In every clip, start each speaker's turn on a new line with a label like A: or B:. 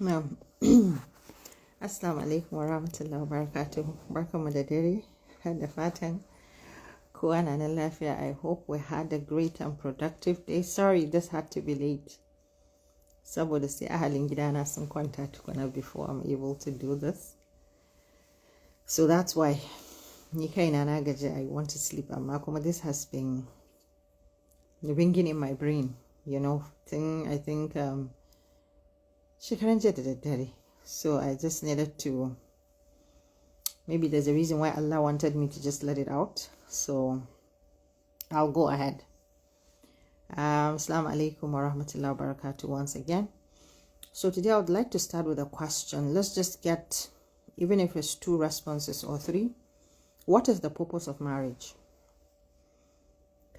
A: Na'am. Assalamu alaikum wa rahmatullahi wa barakatuhu. Barkanmu da dare da fatan kowa na nan lafiya. I hope we had a great and productive day. Sorry, this had to be late. Saboda sai ahalin gidana sun kwanta tukuna before I'm able to do this. So that's why ni kaina na gaji, I want to sleep. Amma kuma this has been ringing in my brain, you know, I think shekaran jiya da daddare. So I just needed to, maybe there's a reason why Allah wanted me to just let it out. So I'll go ahead. Assalamu alaikum wa rahmatullahi wa barakatuh once again. So today I would like to start with a question. Let's just get, even if it's 2 responses or 3. What is the purpose of marriage?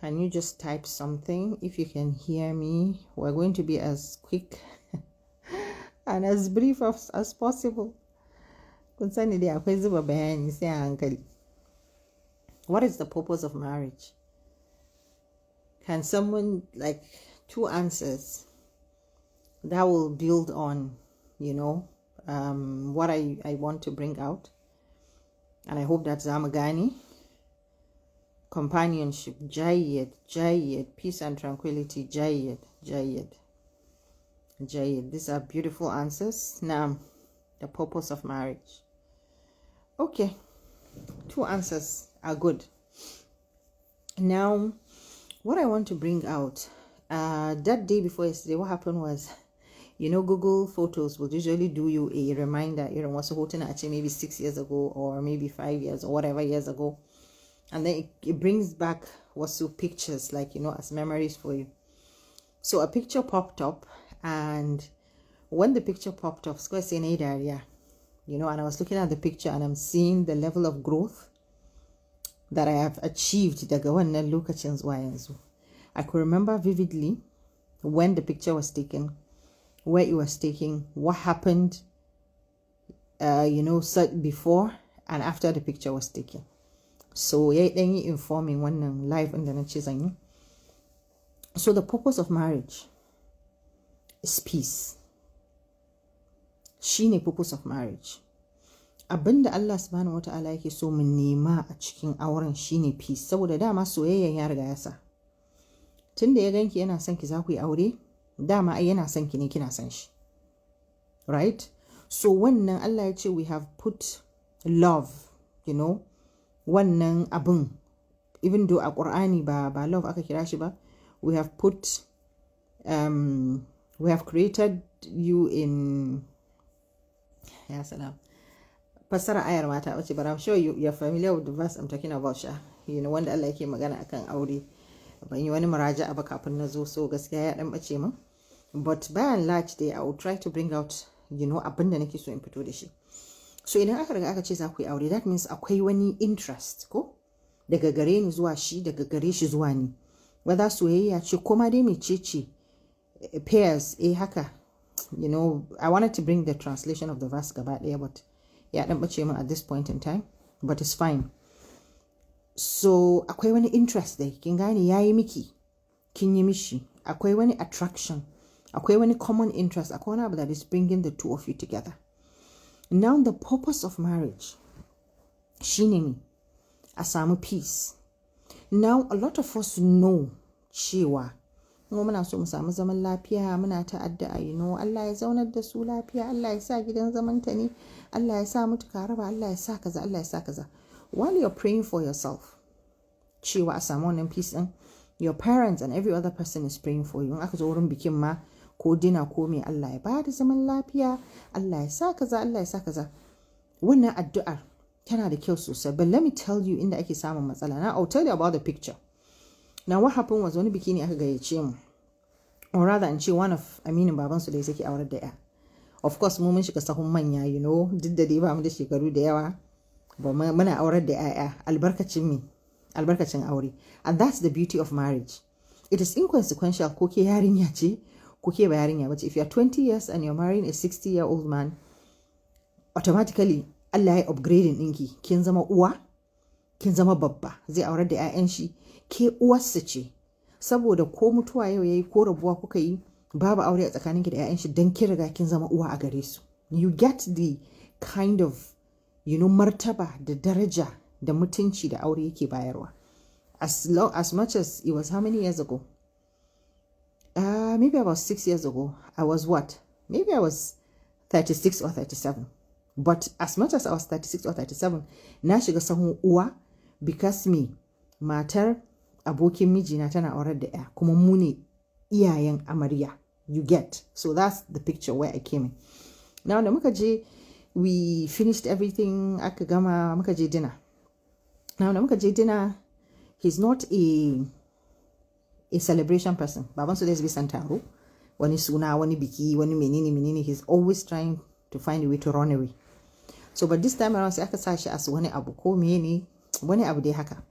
A: Can you just type something? If you can hear me, we're going to be as quick and as brief as possible. What is the purpose of marriage? Can someone, like 2 answers that will build on, you know, what I want to bring out? And I hope that's Zamagani. Companionship, Jayed, peace and tranquility, Jayed. These are beautiful answers. Now, the purpose of marriage. Okay, 2 answers are good. Now, what I want to bring out, that day before yesterday, what happened was, you know, Google Photos will usually do you a reminder, you know, what's holding actually maybe 6 years ago or maybe 5 years or whatever years ago. And then it brings back what's pictures, like, you know, as memories for you. So a picture popped up, and when the picture popped up, you know, and I was looking at the picture and I'm seeing the level of growth that I have achieved. I could remember vividly when the picture was taken, where it was taken, what happened, you know, before and after the picture was taken. So then you informing one live and then so the purpose of marriage is peace. Shine purpose of marriage. Abinda Allah subhanahu wa ta'ala yake so mu nema a cikin auren shine peace. Saboda dama soyayyan ya riga ya sa. Tunda ya ganki yana son ki za ku yi aure, dama ai yana son ki ne kina son shi. Right? So wannan Allah ya ce we have put love, you know, wannan abun, even though a Qur'ani ba love aka kira shi ba, we have put we have created you in fassara ayar mata wace, but I'm sure you're familiar with the verse I'm talking about, you know, wanda Allah yake magana akan aure. Ban yi wani muraja'a ba kafin na zo, so gaskiya ya dan bace min, but by and large dai I will try to bring out, you know, abin da nake so in fito da shi. So idan aka riga aka ce za ku yi aure, that means akwai wani interest ko daga gare ni zuwa shi, daga gare shi zuwa ni, whether soyayya ce kuma dai mecece, pairs haka, you know. I wanted to bring the translation of the verse gaba daya, but ya dan bace min at this point in time, but it's fine. So akwai wani interest dai, kin gane, yayi miki, kin yi mishi, akwai wani attraction, akwai wani common interest, akwai wani abu that is bringing the 2 of you together. Now the purpose of marriage shine ne a samu peace. Now a lot of us know cewa muna so mu samu zaman lafiya, muna ta addu'a, you know, Allah ya zaunar da su lafiya, Allah ya sa gidan zamanta ne, Allah ya sa mutu karaba, Allah ya sa kaza, Allah ya sa kaza. While you're praying for yourself, cewa a samu wannan peace din, your parents and every other person is praying for you. In aka zo wurin bikin ma ko dina ko me, Allah ya bada zaman lafiya, Allah ya sa kaza, Allah ya sa kaza. Wannan addu'ar tana da kyau sosai, but let me tell you inda ake samun matsala. Now I'll tell you about the picture. Now what happened was, wani biki ne aka gayyace mu, or rather in ce one of aminin babansu da ya saki aurar da ya. Of course mu mun shiga sahun manya, you know, duk da dai ba mu da shekaru da yawa, ba muna aurar da yaya albarkacin aure. And that's the beauty of marriage. It is inconsequential ko ke yarinya ce ko ke ba yarinya bace. If you are 20 years and you're marrying a 60-year-old man, automatically Allah ya upgrading ɗinki, kin zama uwa, kin zama babba, zai aurar da 'ya'yan shi, ke uwarsa ce. Saboda ko mutuwa yau yayi ko rabuwa kuka yi, babu aure a tsakaninki da 'ya'yan shi dan kin riga kin zama uwa a gare su. You get the kind of martaba da daraja da mutunci da aure yake bayarwa. As much as it was how many years ago? Maybe about 6 years ago. I was what? Maybe I was 36 or 37. But as much as I was 36 or 37, na shiga sahun uwa because me, matar abokin mijina tana aurar da ya kuma mu ne iyayen amarya. You get. So that's the picture where I came in. Now da muka je, we finished everything, aka gama, muka je dinner. Now da muka je dinner, he's not a celebration person. Baban su da zai san taro, wani suna, wani biki, wani menene. He's always trying to find a way to run away. So but this time around sai aka sa shi as wani abu ko menene, wani abu dai haka.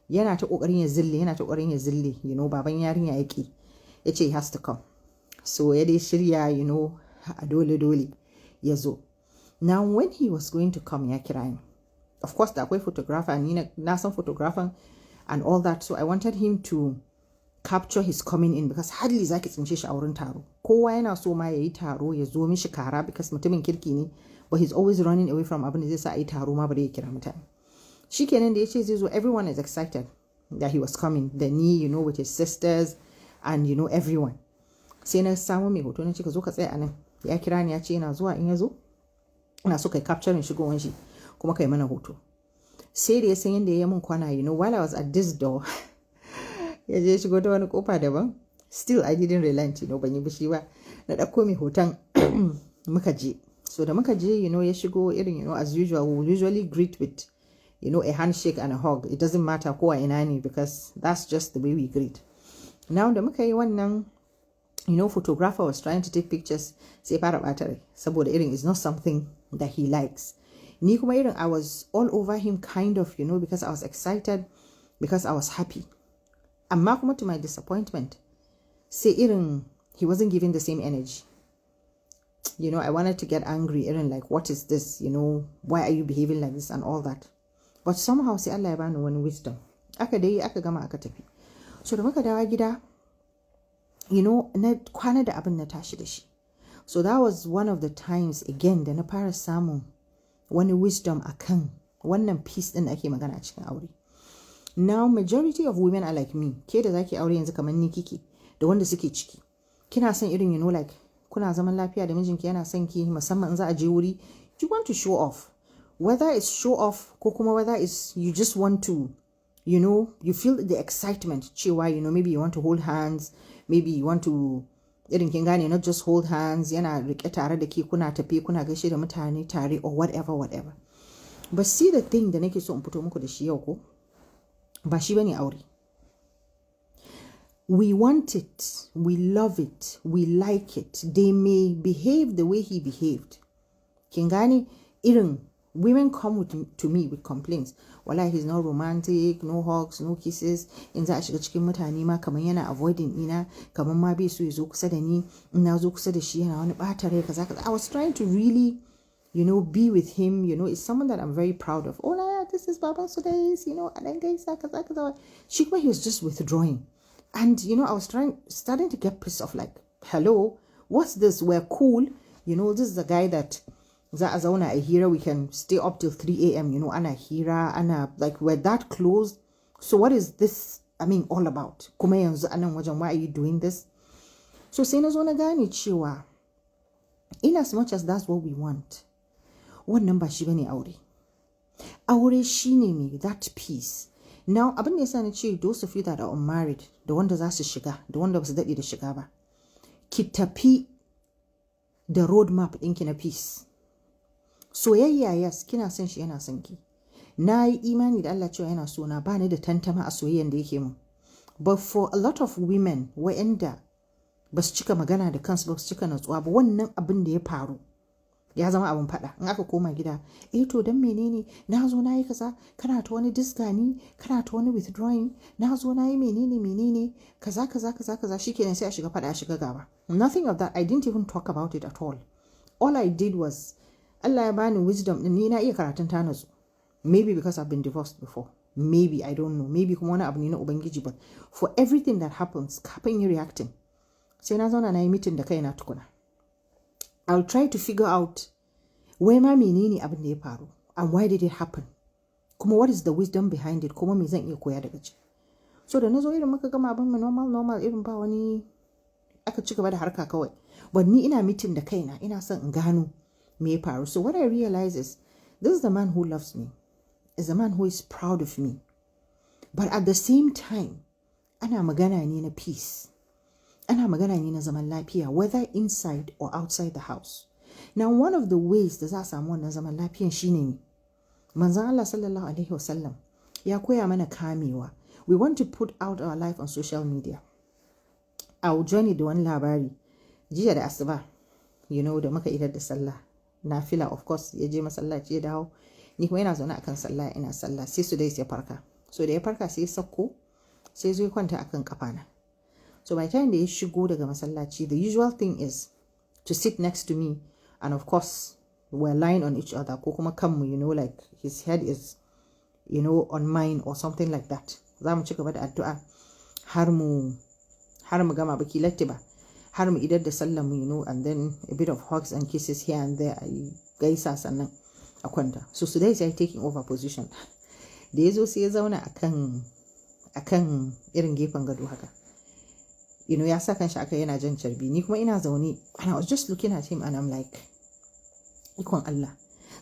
A: Yana ta kokarin ya zille, baban yarinya yake. Yace he has to come. So ya dai shirya, a dole ya zo. Now when he was going to come, ya kira ni. Of course da akwai photographer, ni na san photographer and all that. So I wanted him to capture his coming in because hardly zaki tsince shi a wurin taro. Kowa yana so ma yayi taro ya zo mishi kara because mutumin kirki ne, but he's always running away from abin da zai sa ayi taro ma bare ya kira mutane. Shikenan da yace zai zo, everyone is excited that he was coming. The knee, with his sisters and everyone. Sai na samu mai hoto na ce ka zo ka tsaya anan. Ya kira ni ya ce yana zuwa, in ya zo ina so kai capturing shigowan shi kuma kai mana hoto. Sai da ya san yanda ya mun kwana, while I was at this door, ya je shigo ta wani kofa daban. Still I didn't relent, ban yi bishi ba. Na dauko mai hoton muka je. So da muka je, ya shigo irin, as usual, we will usually greet with, a handshake and a hug. It doesn't matter ko a ina ne because that's just the way we greet. Now da muka yi wannan, photographer was trying to take pictures, sai fara bata rai saboda irin is not something that he likes. Ni kuma irin I was all over him kind of, because I was excited, because I was happy. Amma kuma to my disappointment, sai irin he wasn't giving the same energy. I wanted to get angry, irin like, what is this? Why are you behaving like this and all that? But somehow sai Allah ya bani wani wisdom. Aka gama aka tafi. So da muka dawo gida, na kwana da abin na tashi da shi. So that was one of the times again da na fara samun wani wisdom akan wannan peace din da ake magana a cikin aure. Now majority of women are like me. Ke da zaki aure yanzu kamar ni kike da wanda suke ciki. Kina son irin like kuna zaman lafiya da mijinki yana son ki, musamman in za a je wuri, you want to show off. Whether it's show off ko kuma whether it's you just want to, you feel the excitement cewa, maybe you want to hold hands, maybe you want to irin kin gane, not just hold hands, yana rike tare da ke, kuna tafi kuna gaishe da mutane tare or whatever. But see the thing da nake so in fito muku da shi yau ko, ba shi bane aure. We want it, we love it, we like it. They may behave the way he behaved. Kin gane, irin women come to me with complaints. Wallahi, he's not romantic, no hugs, no kisses. In za a shiga cikin mutane ma kaman yana avoiding ina, kaman ma bai so ya zo kusa da ni, ina zo kusa da shi yana wani bata rai kaza. I was trying to really, be with him. It's someone that I'm very proud of. Oh, yeah, this is Baba Sudais, and then kaza kaza. Shikma, he was just withdrawing. And, I was starting to get pissed off, like, hello, what's this? We're cool. This is the guy that za a zauna a hira, we can stay up till 3 a.m. ana hira, ana, like, we're that close. So what is this, all about? Kuma yanzu anan wajen, why are you doing this? So sai na zo na gane cewa, in as much as that's what we want, wannan ba shi bane aure. Aure shine me, that peace. Now, abin da yasa na ce those of you that are unmarried, da wanda za su shiga, da wanda ba su daɗe da shiga ba, ki tafi da roadmap ɗinki na peace. Soyayya, yes, kina son shi yana son ki. Na yi imani da Allah cewa yana so na, ba ni da tantama a soyayyan da yake mun. But for a lot of women, wa'anda ba su cika magana da kansu, ba su cika natsuwa ba, wannan abin da ya faru ya zama abin faɗa. In aka koma gida, to dan menene na zo na yi kaza, kana ta wani disgani, kana ta wani withdrawing, na zo na yi menene kaza shikenan sai a shiga faɗa, a shiga gaba. Nothing of that. I didn't even talk about it at all. All I did was, Allah ya bani wisdom din, ni na iya karatun ta nazo. Maybe because I've been divorced before. Maybe, I don't know. Maybe kuma wani abu ne na ubangiji, but for everything that happens, kafin yi reacting, sai na zauna na yi mitin da kaina tukuna. I'll try to figure out wai ma menene abin da ya faru and why did it happen, kuma what is the wisdom behind it, kuma me zan iya koya daga ciki. So da na zo irin muka gama abin mu normal irin ba wani, aka ci gaba da harka kawai, but ni ina mitin da kaina, ina son in gano me ya faru. So what I realize is this is the man who loves me, is the man who is proud of me, but at the same time ana magana ne na peace, ana magana ne na zaman lafiya, whether inside or outside the house. Now one of the ways da za a samu wannan zaman lafiyan shine manzon Allah sallallahu alaihi wasallam ya koya mana kamewa. We want to put out our life on social media. I will join it da wani labari jiya da asuba, da muka idar da sallah nafila, of course ya je masallaci ya dawo, ni kuma ina zaune akan sallah ina sallah, sai su dai sai farka. So da ya farka sai ya sako, sai zo ya kwanta akan kafana. So by the time da ya shigo daga masallaci, the usual thing is to sit next to me, and of course we're lying on each other, ko kuma kanmu, like his head is on mine or something like that. Za mu ci gaba da addu'a har mu gama baki latti ba, har mu idar da sallar mu, and then a bit of hugs and kisses here and there, a gaisa sannan a kwanta. So today is taking over position. Da ya zo sai ya zauna akan irin gefen gado haka, ya sa kanshi aka yana jan carbi, ni kuma ina zaune, and I was just looking at him and I'm like, ikon Allah,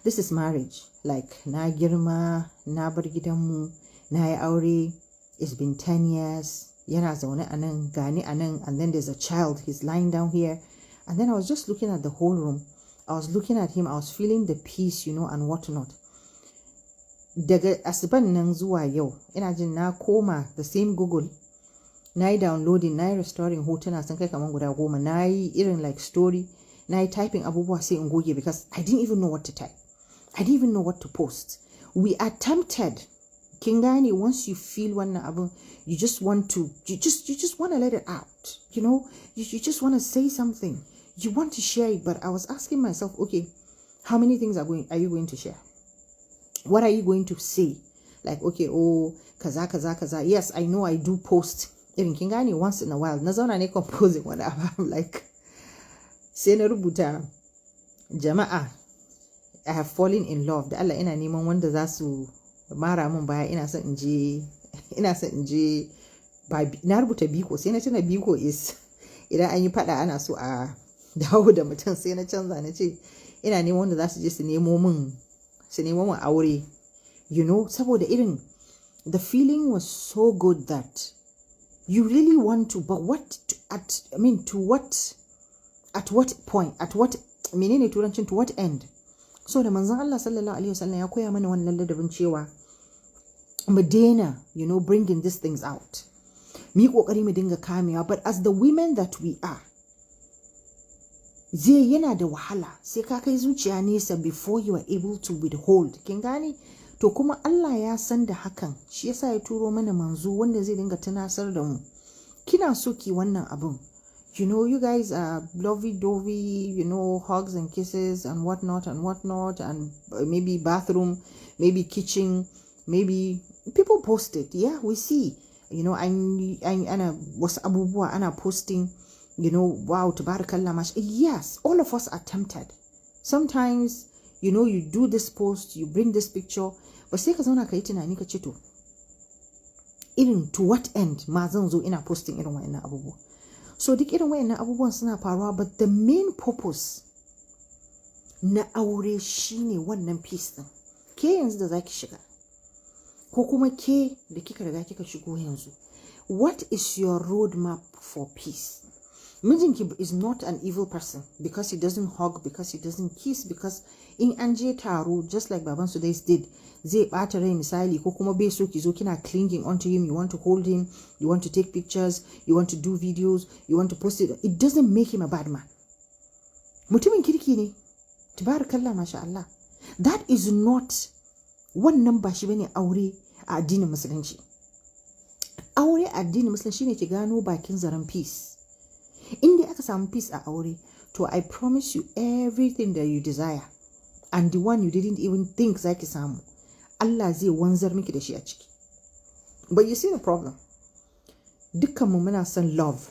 A: this is marriage. Like na girma, na bar gidanmu, na yi aure, it's been 10 years, yana zaune anan, gani anan, and then there's a child, he's lying down here. And then I was just looking at the whole room, I was looking at him, I was feeling the peace, and whatnot. Daga asuban nan zuwa yau, ina jin na koma the same Google, na yi downloading, na yi restoring hotuna sun kai kaman guda 10, na yi irin like story, na yi typing abubuwa sai in goge, because I didn't even know what to type. I didn't even know what to post. We are tempted. Kin gane, once you feel wannan abun, you just want to let it out. You just want to say something. You want to share it, but I was asking myself, okay, how many things are you going to share? What are you going to say? Like, okay, oh, kaza. Yes, I know I do post. Irin kin gane, once in a while. Na zauna ne composing wani abu. I'm like, sai na rubuta, jama'a, I have fallen in love. Da Allah ina neman wanda za su mara mun baya, ina son in je na rubuta biko, sai na tuna biko is idan an yi fada ana so a dawo da mutum, sai na canza na ce ina neman wanda za su je su nemo mun aure, saboda irin the feeling was so good that you really want to, but at what point, at what menene turancin, to what end? So da manzon Allah sallallahu alaihi wasallam ya koya mana wannan ladabin cewa mu daina, bringing these things out. Mu yi kokari mu dinga kamewa, but as the women that we are, zai yana da wahala sai ka kai zuciya nesa before you are able to withhold. Kin gane? To kuma Allah ya san da hakan, shi yasa ya turo mana manzo wanda zai dinga tunasar da mu. Kina so ki wannan abun, you guys are lovey-dovey, hugs and kisses and whatnot, and maybe bathroom, maybe kitchen, maybe people post it. Yeah, we see, ana wasu abubuwa ana posting, wow, tabarakallah, mash. Yes, all of us are tempted. Sometimes, you do this post, you bring this picture, but sai ka zauna ka yi tunani ka ce to, irin to what end ma zan zo ina posting irin wayannan abubuwa. So duk irin wayannan abubuwan suna faruwa, but the main purpose na aure shine wannan peace din. Ke yanzu da zaki shiga, ko kuma ke da kika riga kika shigo yanzu, what is your roadmap for peace? Mijinki is not an evil person because he doesn't hug, because he doesn't kiss, because in an je taro, just like baban su did, zai bata rai misali, ko kuma bai so ki zo kina clinging onto him, you want to hold him, you want to take pictures, you want to do videos, you want to post it. It doesn't make him a bad man. Mutumin kirki ne, tabarakallah, masha Allah. That is not, wannan ba shi bane aure a addinin musulunci. Aure a addinin musulunci ne ki gano bakin zaren peace. Inda aka samu peace a aure, to I promise you everything that you desire, and the one you didn't even think zaki samu, Allah zai wanzar miki da shi a ciki. But you see the problem, dukkanmu muna son love,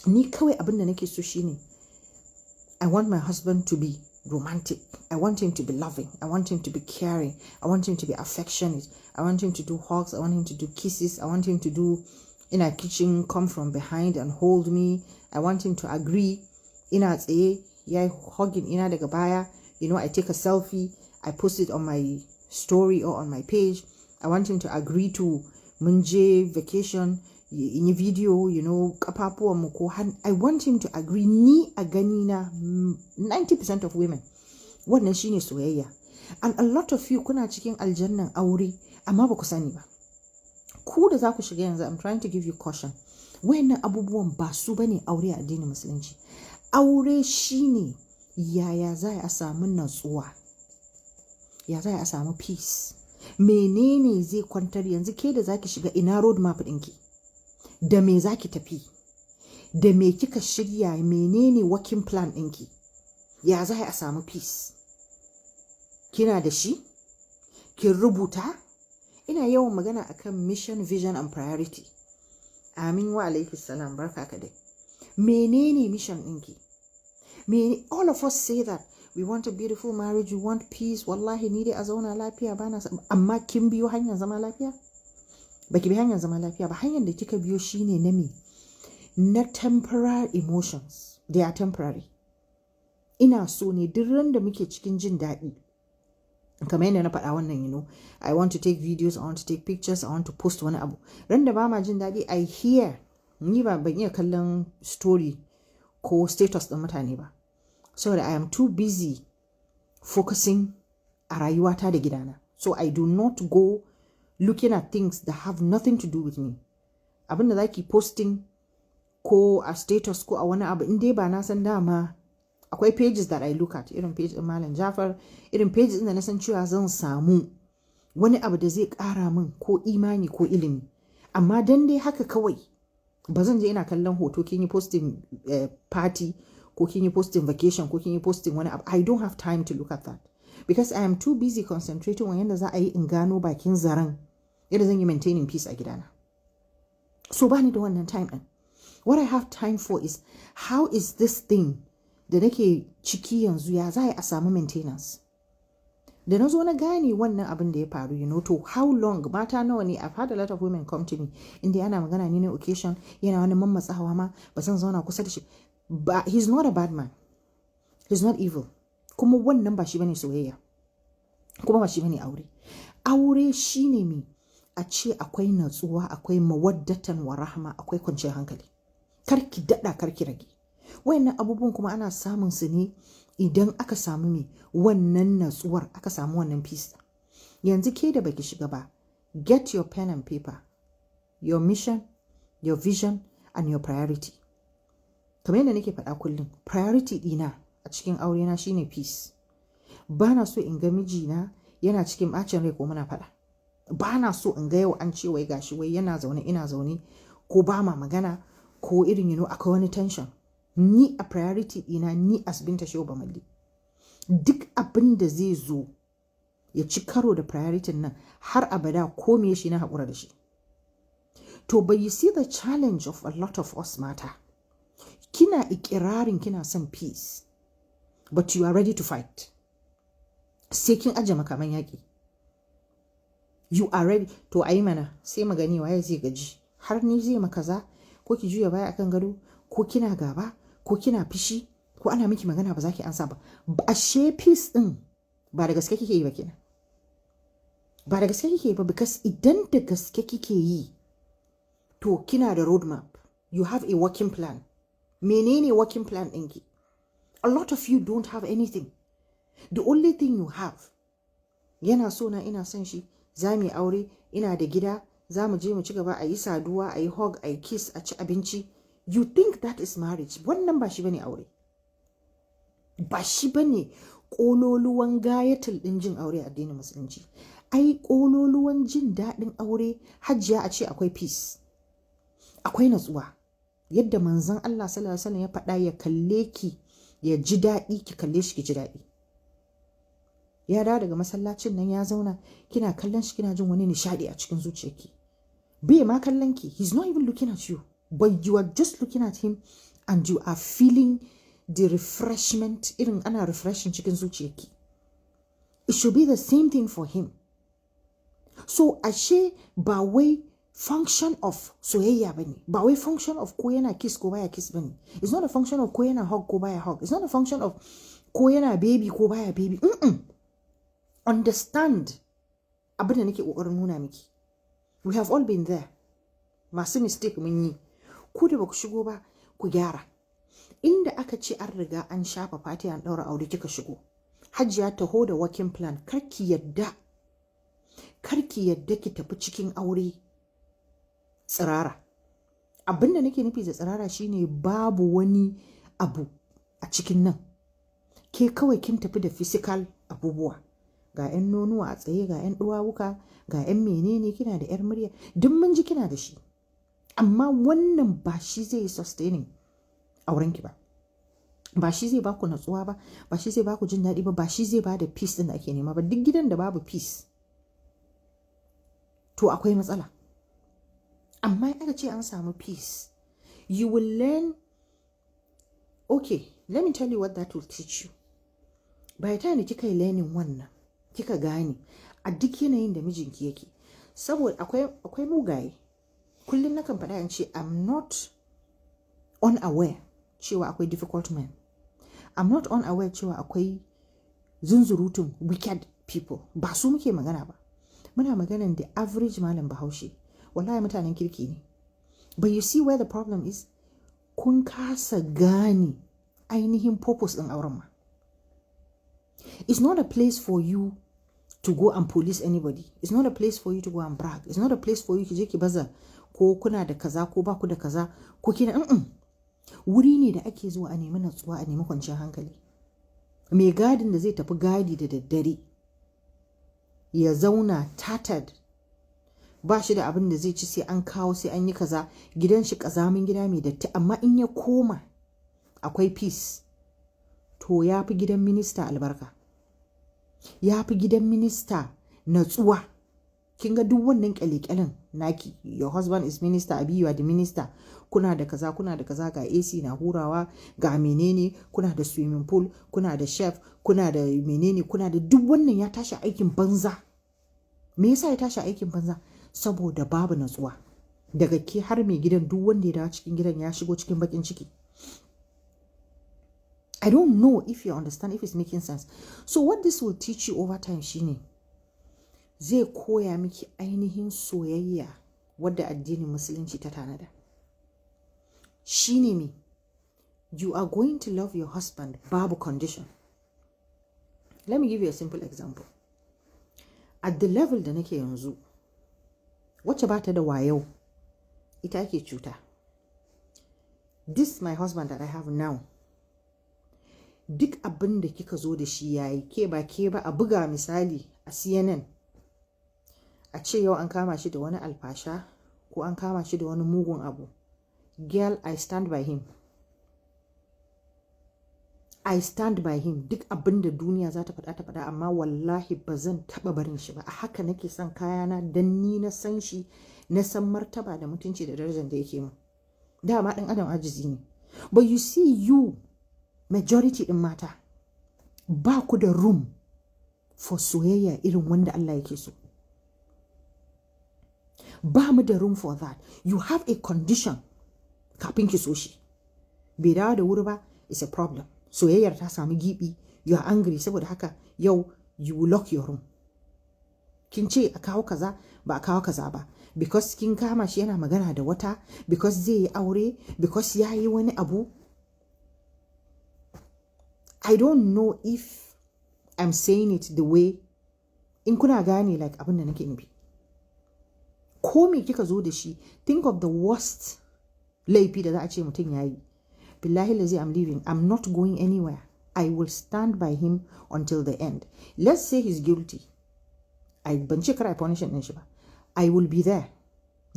A: ni kawai abin da nake so shine I want my husband to be romantic. I want him to be loving. I want him to be caring. I want him to be affectionate. I want him to do hugs. I want him to do kisses. I want him to do in our kitchen, come from behind and hold me. I want him to agree. Ina tsaye, ya hugging ina daga baya. I take a selfie. I post it on my story or on my page. I want him to agree to munje vacation, in a video, kapapuwa mu ko I want him to agree. Ni a gani na 90% of women wannan shine soyayya. And a lot of you kuna cikin aljannan aure amma ba ku sani ba. Ku da za ku shiga yanzu, I'm trying to give you caution. Wayannan abubuwan ba su bane aure a addinin musulunci. Aure shine yaya za a samu natsuwa, ya za a samu peace. Menene zai kwantar yanzu ke da zaki shiga ina road map ɗinki, da me zaki tafi, da me kika shirya, menene working plan ɗinki, ya za a samu peace. Kina da shi? Kin rubuta? Ina yawan magana akan mission, vision and priority. Amin wa alaikum salam, barka ka dai. Menene mission ɗinki? All of us say that we want a beautiful marriage, we want peace. Wallahi ni dai a zauna lafiya bana, amma kin biyo hanyar zama lafiya? Baki bi hanyar zama lafiya ba. Hanyar da kika biyo shine na me? Na temporary emotions. They are temporary. Ina so ne duk ran da muke cikin jin daɗi, kamar yadda na faɗa wannan, I want to take videos, I want to take pictures, I want to post wani abu. Ran da ba ma jin daɗi, I hear, ni ban iya kallon story ko status ɗin mutane ba. So that I am too busy focusing a rayuwata da gidana. So I do not go looking at things that have nothing to do with me. Abin da zaki posting ko a status ko a wani abu, in dai ba na san dama akwai pages that I look at, irin page din Malam Jafar, irin pages din da na san cewa zan samu wani abu da zai ƙara min ko imani ko ilimi. Amma dan dai haka kawai ba zan je ina kallon hoto kin yi posting party ko kin yi posting vacation ko kin yi posting wani abu. I don't have time to look at that because I am too busy concentrating on yanda za a yi in gano bakin zaren yadda zan yi maintaining peace a gidana. So bani da wannan time din. What I have time for is how is this thing da nake ciki yanzu, ya za a samu maintenance. Da na zo na gane wannan abin da ya faru, to how long, mata nawa ne, I've had a lot of women come to me inda ana magana ne na occasion, yana wani mammatsawa ma ba zan zauna kusa da shi. But he's not a bad man, he's not evil, kuma wannan ba shi bane soyayya, kuma ba shi bane aure. Aure shine me a ce akwai natsuwa, akwai mawaddatan wa rahma, akwai kwanciyar hankali, karki dada karki rage. Wayannan abubuwan kuma ana samun su ne idan aka samu me wannan natsuwar, aka samu wannan peace. Yanzu ke da baki shiga ba, get your pen and paper, your mission, your vision and your priority. Kamar yadda nake faɗa kullum, priority ɗina a cikin aure na shine peace. Bana so in ga mijina yana cikin bacin rai ko muna faɗa. Bana so in ga yau an ce wai gashi wai yana zaune ina zaune ko ba ma magana ko irin akwai wani tension. Ni a priority ɗina, ni as Binta Shehu Bamalli, duk abin da zai zo ya ci karo da priority nan har abada ko me shi na haƙura da shi. But you see the challenge of a lot of us mata. Kina ikirarin kina son peace, but you are ready to fight. Sai kin aje makaman yaƙi. You are ready to ayi mana sai magani waye zai gaji. Har ni zai makaza ko ki juya baya akan gado ko kina gaba ko kina fishi ko ana miki magana ba za ki ansa ba. Ashe peace din ba da gaske kike yi ba kenan. Ba da gaske kike yi ba, because idan da gaske kike yi to kina da roadmap. You have a working plan. Menene working plan ɗinki? A lot of you don't have anything. The only thing you have, yana so na ina son shi, za mu yi aure, ina da gida, za mu je mu ci gaba, a yi saduwa, a yi hug, a yi kiss, a ci abinci. You think that is marriage. Wannan ba shi bane aure. Ba shi bane ƙololuwan gayatul ɗin jin aure a addinin musulunci. Ai ƙololuwan jin daɗin aure hajjiya a ce akwai peace, akwai natsuwa. Yadda manzon Allah sallallahu alaihi wasallam ya faɗa, ya kalle ki ya ji daɗi, ki kalle shi ki ji daɗi. Ya dawo daga masallacin nan ya zauna, kina kallon shi kina jin wani nishadi a cikin zuciyarki. Bai ma kallon ki, he's not even looking at you, but you are just looking at him and you are feeling the refreshment, irin ana refreshing cikin zuciyarki. It should be the same thing for him. So ashe ba wai function of soyayya bane, ba wai function of ko yana kiss ko baya kiss bane. It's not a function of ko yana hug ko baya hug. It's not a function of ko yana baby ko baya baby. Understand abin da nake kokarin nuna miki. We have all been there. Masu mistake mun yi. Ku da baku shigo ba ku gyara. Inda aka ce an riga an shafa fati an daura aure kika shigo. Hajiya taho da working plan, karki yadda ki tafi cikin aure tsirara. Abinda nake nufi da tsirara shine babu wani abu a cikin nan. Ke kawai kin tafi da physical abubuwa. Ga 'yan nonuwa a tsaye, ga 'yan duwawuka, ga 'yan menene, kina da 'yar murya, duk mun ji kina da shi. Amma wannan ba shi zai sustaining aurenki ba. Ba shi zai baku natsuwa ba, ba shi zai baku jin daɗi ba, ba shi zai bada peace din da ake nema ba. Duk gidan da babu peace to akwai matsala. Amma aka ce an samu peace, you will learn. Okay, let me tell you what that will teach you. By the time kika yi learning wannan, kika gane a duk yanayin da mijinki yake, saboda akwai mugaye. Kullum nakan faɗa in ce I'm not unaware cewa akwai difficult men. I'm not unaware cewa akwai zunzurutun wicked people. Ba su muke magana ba. Muna maganan the average malam Bahaushe. Wallahi mutanen kirki ne. But you see where the problem is? Kun kasa gane ainihin purpose ɗin auren ma. It's not a place for you to go and police anybody. It's not a place for you to go and brag. It's not a place for you ki je ki baza ko kuna da kaza ko ba ku da kaza ko kina wuri ne da ake zuwa a nemi natsuwa, a nemi kwanciyar hankali. Mai gadin da zai tafi gadi da daddare ya zauna tattered, ba shi da abin da zai ci, sai an kawo, sai an yi kaza, gidan shi kazamin gida mai datti, amma in ya koma akwai peace, to ya fi gidan minista albarka, ya fi gidan minista natsuwa. Kin ga duk wannan kyale-kyalen naki, your husband is minister, abi you are the minister, kuna da kaza, ga AC na hurawa, ga menene, kuna da swimming pool, kuna da chef, kuna da menene, kuna da duk wannan ya tashi aikin banza. Me yasa ya tashi aikin banza? Saboda babu natsuwa. Daga ke har mai gidan, duk wanda ya dawo cikin gidan ya shigo cikin bakin ciki. I don't know if you understand, if it's making sense. So what this will teach you over time shine zai koya miki ainihin soyayya wadda addinin musulunci ta tanada. Shine me, you are going to love your husband babu condition. Let me give you a simple example. At the level da nake yanzu, wacce ba ta da wayo ita ake cuta. This my husband that I have now, duk abin da kika zo da shi yayi, ke ba a buga misali a CNN a ce yau an kama shi da wani alfasha ko an kama shi da wani mugun abu. Girl, I stand by him. I stand by him. Duk abin da duniya za ta faɗa, amma wallahi ba zan taɓa barin shi ba. A haka nake son kayana dan ni na san shi, na san martaba da mutunci da darajar da yake mu. Dama ɗan adam ajizi ne. But you see, you majority ɗin mata ba ku da room for soyayya irin wanda Allah yake so. Ba mu da room for that. You have a condition kafin ki so shi. Bai dawo da wuri ba, it's a problem. Soyayyar ta samu gibi, you are angry, saboda haka yau you will lock your room. Kin ce a kawo kaza, ba a kawo kaza ba. Because kin kama shi yana magana da wata, because zai yi aure, because ya yi wani abu. I don't know if I'm saying it the way in kuna gane like abin da nake nufi. Ko me kika zo da shi, think of the worst laifi da za a ce mutum yayi. Billahi lazi, I'm leaving. I'm not going anywhere. I will stand by him until the end. Let's say he's guilty. Ban ce kar I punish din shi ba. I will be there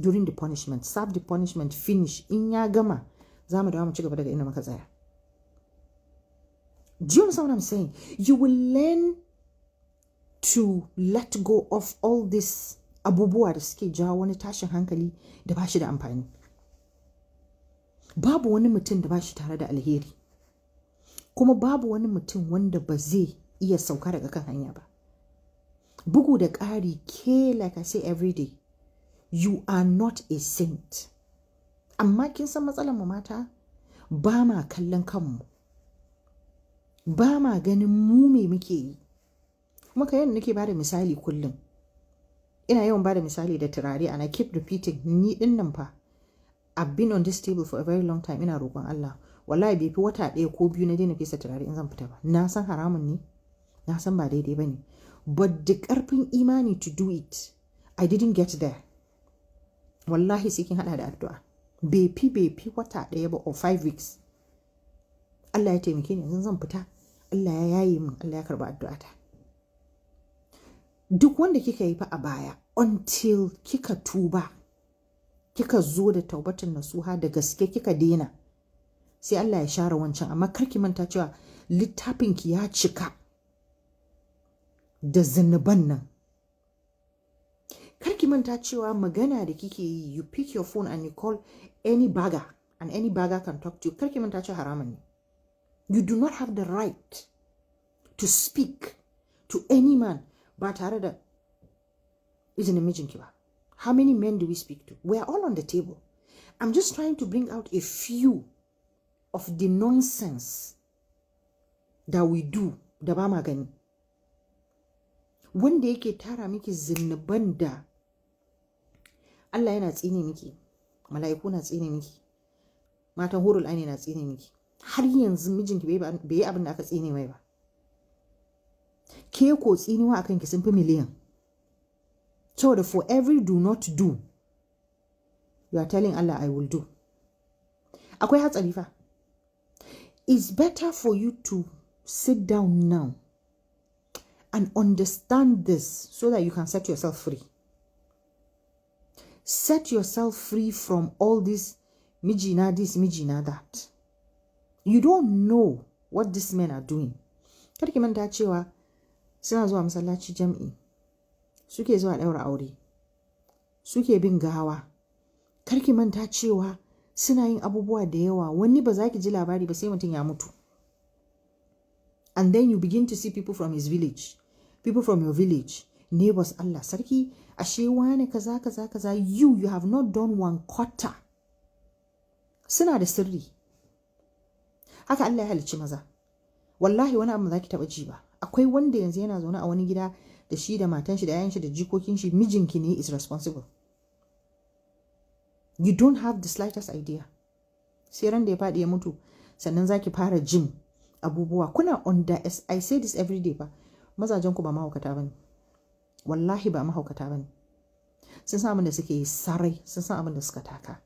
A: during the punishment. Serve the punishment, finish. In ya gama, za mu dawo mu ci gaba daga inda muka tsaya. Do you understand what I'm saying? You will learn to let go of all this abubuwa da suke jawo wani tashin hankali da ba shi da amfani. babu wani mutum da ba shi tare da alheri, kuma babu wani mutum wanda ba zai iya sauka daga kan hanya ba. Bugu da ƙari, ke, like I say every day, you are not a saint. Amma kin san matsalar mu mata, ba ma kallon kanmu, ba ma ganin mu me muke yi. Kuma kayan nake bada misali kullum, ina yawan bada misali da turare, and I keep repeating, ni din nan fa I've been on this table for a very long time, ina roƙon Allah wallahi bai fi wata 1 ko 2 na daina fesa turare in zan fita ba. Na san haramun ne, na san ba daidai bane, but da ƙarfin imani to do it, I didn't get there. Wallahi sai kin hada da addu'a. Bai fi wata 1 ba or 5 weeks. Allah ya taimake ni yanzu zan fita, Allah ya yaye min, Allah ya karba addu'ata. Duk wanda kika yi fa a baya, until kika tuba, kika zo da taubatin nasuha da gaske kika dena, sai Allah ya share wancan. Amma karki manta cewa littafinki ya cika da zunuban nan. Karki manta cewa magana da kike yi, you pick your phone and you call any bagger and any bagger can talk to you. Karki manta cewa haramun ne. You do not have the right to speak to any man ba tare da izinin mijinki ba. How many men do we speak to? We are all on the table. I'm just trying to bring out a few of the nonsense that we do da ba ma gani, wanda yake tara miki zunuban da Allah yana tsine miki, mala'iku na tsine miki, matan hurul aini na tsine miki, har yanzu mijinki bai yi abin da aka tsine mai ba. Ke ko tsinewa akan ki sun fi miliyan. So for every do not do, you are telling Allah I will do. Akwai hatsari fa. It's better for you to sit down now and understand this so that you can set yourself free. Set yourself free from all this mijina this, mijina that. You don't know what these men are doing. Kada ki manta cewa suna zuwa masallaci jam'i, suke zuwa daura aure, suke bin gawa. Kar ki manta cewa suna yin abubuwa da yawa, wani ba za ki ji labari ba sai mutum ya mutu. And then you begin to see people from his village, people from your village, neighbors. Allah sarki, ashe wane kaza kaza kaza. You have not done 1/4. Suna da sirri. Haka Allah ya halicci maza. Wallahi wani abu za ki taba ji ba. Akwai wanda yanzu yana zaune a wani gida da shi da matan shi da yayan shi da jikokin shi, mijinki ne is responsible. You don't have the slightest idea. Sai ran da ya faɗi ya mutu sannan zaki fara jin abubuwa. Kuna I say this every day ba. Mazajen ku ba mahaukata bane. Wallahi ba mahaukata bane. Sun san abin da suke yi sarai, sun san abin da suka taka.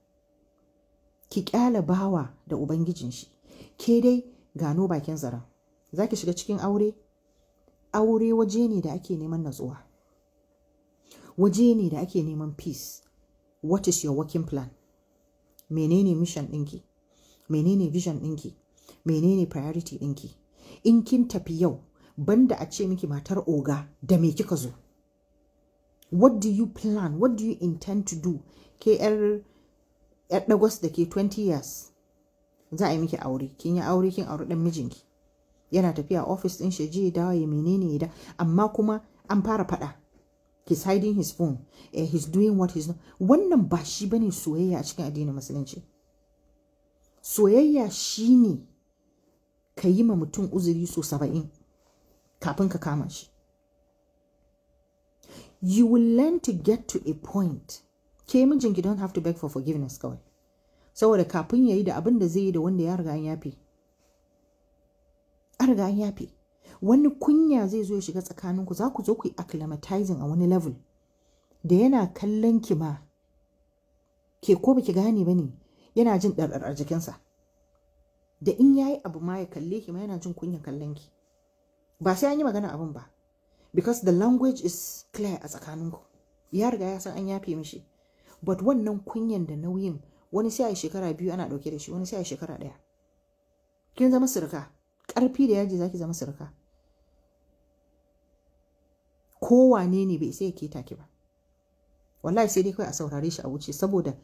A: Ki kyala bawa da ubangijin shi. Ke dai gano bakin zaren. Zaki shiga cikin aure. Aure waje ne da ake neman natsuwa. Waje ne da ake neman peace. What is your working plan? Menene mission ɗinki? Menene vision ɗinki? Menene priority ɗinki? In kin tafi yau, banda a ce miki matar oga, da me kika zo? What do you plan? What do you intend to do? Ke yar dagwas da ke 20 years. Za a yi miki aure. Kin yi aure, kin aure ɗan mijinki. Yana tafiya office ɗin shi je dawo ya menene da, amma kuma an fara faɗa. He's hiding his phone. He's doing what he's not. Wannan ba shi bane soyayya a cikin addinin musulunci. Soyayya shine ka yi ma mutum uzuri so 70 kafin ka kama shi. You will learn to get to a point. Ke mijinki don't have to beg for forgiveness kawai. Saboda kafin yayi da abin da zai yi da wanda ya riga an yafe. An riga an yafe. Wani kunya zai zo ya shiga tsakaninku, za ku zo ku yi acclimatizing a wani level da yana kallon ki ma ke ko baki gane bane, yana jin ɗarɗar a jikinsa. Da in yayi abu ma ya kalle ki ma yana jin kunya kallon ki. Ba sai an yi magana abin ba, because the language is clear a tsakaninku. Ya riga ya san an yafe mishi. But wannan kunyan da nauyin, wani sai a shekara 2 ana ɗauke da shi, wani sai a shekara 1. Kin zama surka. Ƙarfi da yaji zaki zama surka. Kowane ne bai sai ya keta ki ba. Wallahi sai dai kawai a saurare shi a wuce, saboda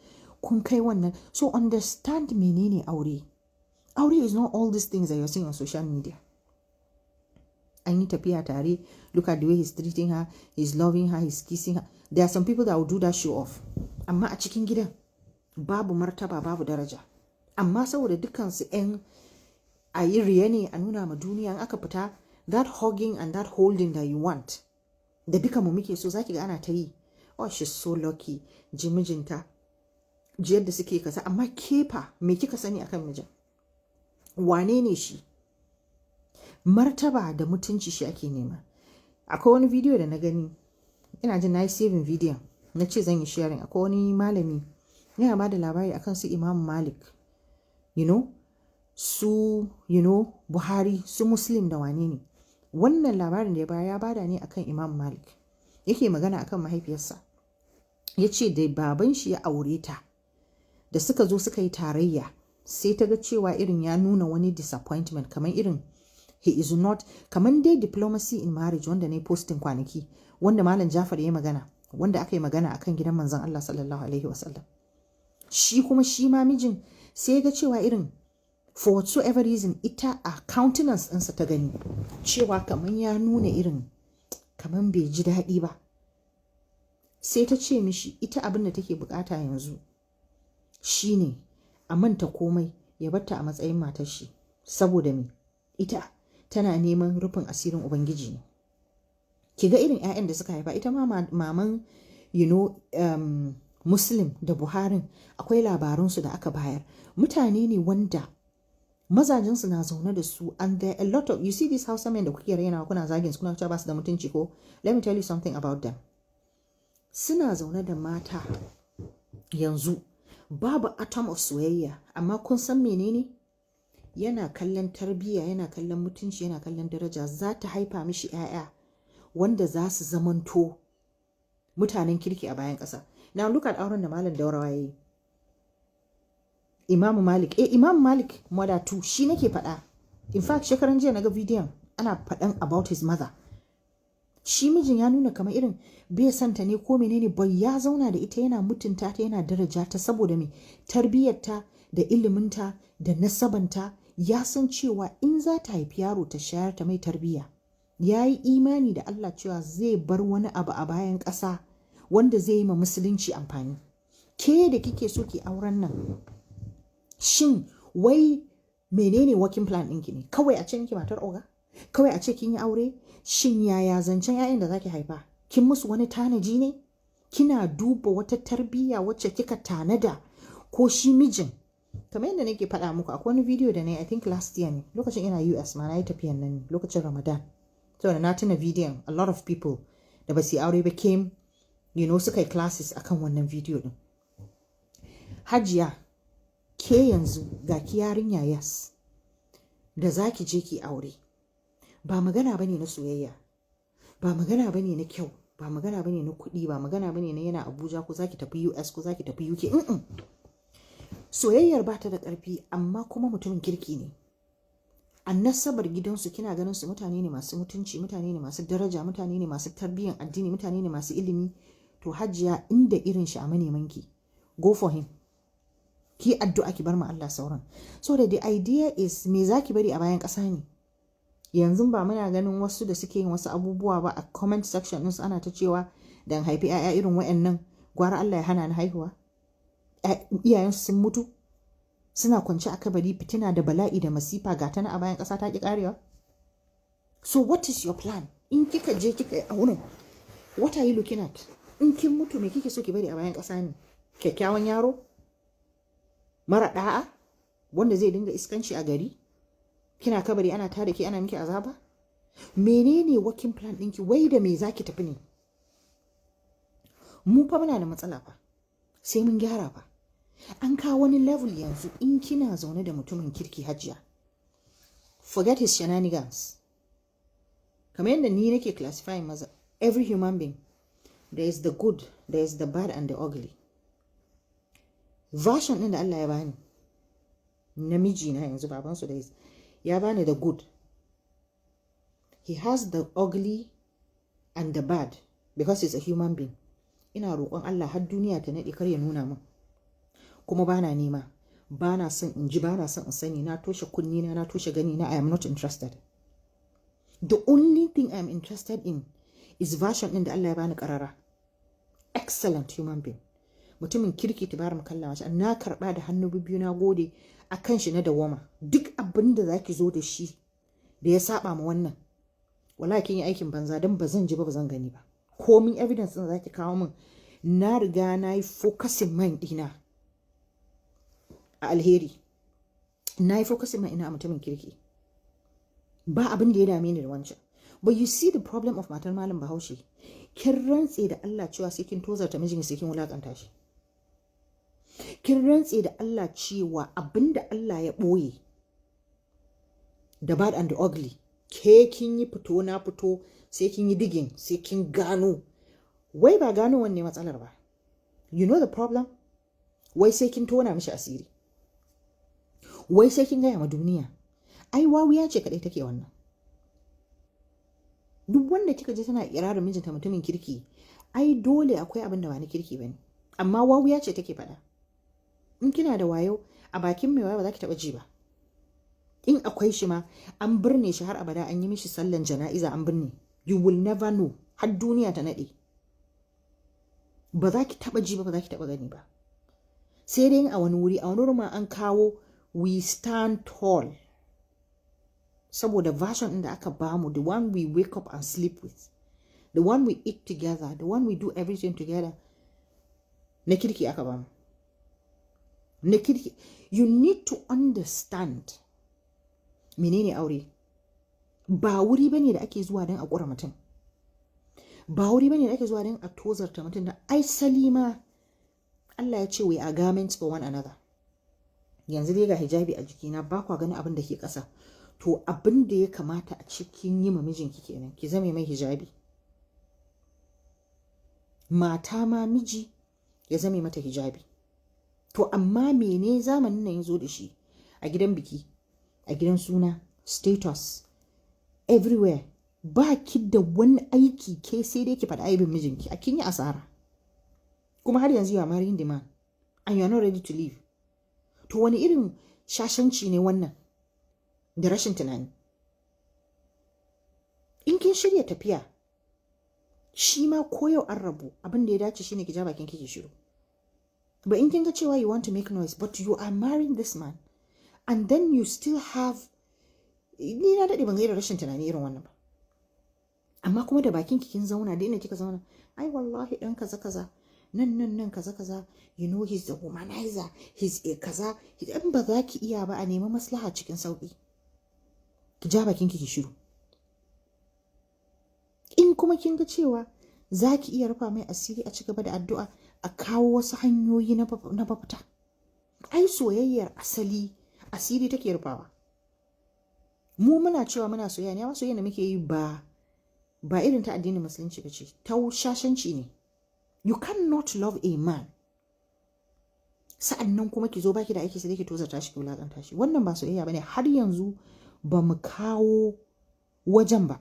A: kun kai wannan. So understand menene aure. Aure is not all these things that you're seeing on social media. An yi tafiya tare, look at the way he's treating her, he's loving her, he's kissing her. There are some people that will do that show off. Amma a cikin gidan babu martaba, babu daraja. Amma saboda dukansu 'yan a yi riya ne a nuna ma duniya, in aka fita, that hugging and that holding that you want, da duka mu muke so, zaki ga ana ta yi. Oh, she's so lucky. Ji mijinta, ji yadda suke kasa. Amma kefa me kika sani akan mijin? Wane ne shi? Martaba da mutunci shi ake nema. Akwai wani video da na gani, ina jin na yi saving video, na ce zan yi sharing. Akwai wani malami yana ba da labari akan su Imam Malik, su Buhari, su Muslim da wane ne. Wannan labarin da ya bada ne akan Imam Malik. Yake magana akan mahaifiyarsa. Ya ce da baban shi ya aure ta, da suka zo suka yi tarayya, sai ta ga cewa irin ya nuna wani disappointment, kamar irin he is not, kamar dai diplomacy in marriage wanda ne posting kwanaki, wanda Malam Jafar ya magana, wanda aka yi magana akan gidan manzon Allah sallallahu alaihi wasallam. Shi kuma shi ma mijin sai ya ga cewa irin for whatsoever reason ita a countenance ɗinsa ta gani cewa kamar ya nuna irin kamar bai ji daɗi ba. Sai ta ce mishi ita abin da take bukata yanzu shine a manta komai, ya batta a matsayin matar shi, saboda me ita tana neman rufin asirin ubangiji ne. Ki ga irin 'ya'yan da suka haifa. Ita ma maman Muslim da Buharin akwai labarunsu da aka bayar. Mutane ne wanda mazajensu na zaune da su, and there a lot of, you see these Hausa men da kuke raina kuna zagin su, kuna cewa ba su da mutunci ko, let me tell you something about them. Suna zaune da mata yanzu babu atom of soyayya, amma kun san menene? Yana kallon tarbiyya, yana kallon mutunci, yana kallon daraja. Za ta haifa mishi 'ya'ya wanda za su zamanto mutanen kirki a bayan ƙasa. Now look at auren da Malam Daurawa yayi. Imam Malik mother too, shi nake faɗa. In fact shekaran jiya naga bidiyon ana faɗan about his mother. Shi mijin ya nuna kamar irin bai santa ne ko menene, bai ya zauna da ita yana mutunta ta, yana daraja ta, saboda me tarbiyyarta da iliminta da nasabanta. Ya san cewa in za ta haifi yaro ta shayar ta mai tarbiyya. Ya yi imani da Allah cewa zai bar wani abu a bayan ƙasa wanda zai yi ma musulunci amfani. Ke da kike so ki auren nan, shin wai menene working plan ɗinki ne? Kawai a ce miki matar oga? Kawai a ce kin yi aure? Shin yaya zancen 'ya'yan da zaki haifa? Kin musu wani tanaji ne? Kina duba wata tarbiyya wacce kika tanada ko shi mijin? Kamar yadda nake faɗa muku, akwai wani video da ne I think last year ne, lokacin ina US ma, na yi tafiyan nan lokacin Ramadan. So da na tuna bidiyon, a lot of people da ba su yi aure ba came, suka yi classes akan wannan video din. Hajiya, ke yanzu ga ki yarinya yas da zaki je ki aure, ba magana bane na soyayya, ba magana bane na kyau, ba magana bane na kuɗi, ba magana bane na yana Abuja ko zaki tafi US ko zaki tafi UK. Soyayyar ba ta da ƙarfi, amma kuma mutumin kirki ne. Annasabar gidansu kina ganin su mutane ne masu mutunci, mutane ne masu daraja, mutane ne masu tarbiyyar addini, mutane ne masu ilimi. To Hajiya, inda irin shi a manemanki, go for him. Ki addu'a ki bar ma Allah sauran. So the idea is me zaki bari a bayan ƙasa ne? Yanzu ba muna ganin wasu da suke yin wasu abubuwa ba a comment section ɗinsu, ana ta cewa dan haifi 'ya'ya irin wayannan gwara Allah ya hana ni haihuwa. Iyayensu sun mutu, suna kwance a kabari, fitina da bala'i da masifa ga ta na a bayan ƙasa ta ki karewa. So what is your plan? In kika je kika yi auren, what are you looking at? In kin mutu me kike so ki bari a bayan ƙasa ne? Kyakkyawan yaro mara da'a wanda zai dinga iskanci a gari? Kina kabari ana tada ki ana miki azaba? Menene working plan ɗinki? Wai da me zaki tafi ne? Mu fa muna da matsala fa, sai mun gyara fa. An kawo wani level yanzu, in kina zaune da mutumin kirki Hajiya, forget his shenanigans. Kamar yadda ni nake classifying maza, every human being, there is the good, there is the bad and the ugly. Version ɗin da Allah ya bani, namiji na yanzu babansu da ya bani the good. He has the ugly and the bad because he's a human being. Ina roƙon Allah har duniya ta naɗe kar ya nuna min. kuma bana nema, bana son in ji, bana son in sani, na toshe kunni na toshe gani na, I am not interested. The only thing I am interested in is version din da Allah ya bani karara. Excellent human being. Mutumin kirki tabaram kalla masha, na karba da hannu biyu na gode akan shi na dawama. Duk abin da zaki zo da shi da ya saba ma wannan, wallahi kin yi aikin banza, dan bazan ji ba bazan gani ba. Komin evidence din zaki kawo min, na riga na yi focusing mind dina a alheri, na yi focusing mind ina a mutumin kirki, ba abin da ya dame ni da wancan. But you see the problem of matar malam Bahaushe, kin rantse da Allah cewa sai kin tozarta mijin sai kin wulakanta shi. Kin rantse da Allah cewa abinda Allah ya boye, the bad and the ugly, ke kin yi fito na fito, sai kin yi digging, sai kin gano. Wai ba gano wanne matsalar ba. You know the problem? Wai sai kin tona mishi asiri. Wai sai kin gaya ma duniya. Ai wawiya ce kadai take wannan. Duk wanda kika je tana kirarin mijinta mutumin kirki, ai dole akwai abin da ba na kirki bane. Amma wawiya ce take faɗa. In kina da wayo, a bakin mai wayo ba za ki taɓa ji ba. In akwai shi ma, an birne shi har abada, an yi mishi sallan jana'iza an birne. You will never know. Har duniya ta naɗe. Ba za ki taɓa ji ba, ba za ki taɓa gani ba. Sai dai a wani wuri ma an kawo we stand tall. Saboda version ɗin da aka bamu, the one we wake up and sleep with, the one we eat together, the one we do everything together, na kirki aka bamu. Na kirki. You need to understand menene aure. Ba wuri bane da ake zuwa don a ƙura mutum. Ba wuri bane da ake zuwa don a tozarta mutum. Da ai salima Allah ya ce we are garments for one another. Yanzu dai ga hijabi a jikina, ba kwa gani abin da ke ƙasa. To abin da ya kamata a cikin yi ma mijinki kenan, ki zame mai hijabi. Mata ma miji ya zame mata hijabi. To amma mene zamanin nan ya zo da shi? A gidan biki, a gidan suna, status, everywhere. Ba ki da wani aiki, ke sai dai ki faɗa aibin mijinki, a kin yi asara. Kuma har yanzu you are marrying the man and you are not ready to leave. To wani irin shashanci ne wannan da rashin tunani? In kin shirya tafiya, shi ma ko yau an rabu, abin da ya dace shine ki ja bakin kike shiru. But in kin ga cewa you want to make noise, but you are marrying this man, and then you still have, ni na daɗe ban ga irin rashin tunani irin wannan ba. Amma kuma da bakin kin zauna, da ina kika zauna, ai wallahi dan kaza kaza, nan kaza kaza, you know he's the womanizer, he's a kaza. In ba za ki iya ba, a nemi maslaha cikin sauki, ki ja bakin ki shiru. In kuma kin ga cewa za ki iya rufa mai asiri, a cigaba da addu'a, a kawo wasu hanyoyi na mafita. Ai soyayyar asali asiri take rufawa. Mu muna cewa muna soyayya ne, amma soyayya da muke yi ba irin ta addinin musulunci ba ce, ta shashanci ne. You cannot love a man sa'annan kuma ki zo baki da aiki sai ki tozarta shi, ki wulakanta shi. Wannan ba soyayya bane. Har yanzu ba mu kawo wajen ba.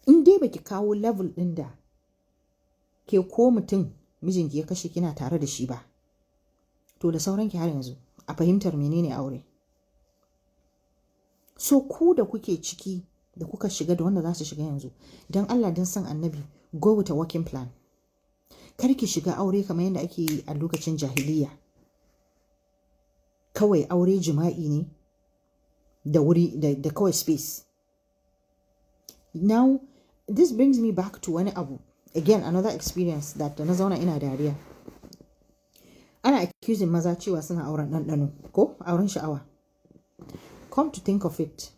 A: In dai baki kawo level din da ke ko mutum mijinki ya kashe kina tare da shi ba, to da sauranki har yanzu a fahimtar menene aure. So ku da kuke ciki, da kuka shiga da wanda za su shiga yanzu, don Allah don san annabi, go with a working plan. Kar ki shiga aure kamar yadda ake yi a lokacin jahiliya. Kawai aure jima'i ne da wuri da kawai space. Now this brings me back to wani abu, again another experience that na zauna ina dariya. Ana accusing maza cewa suna auren ɗanɗano ko auren sha'awa. Come to think of it,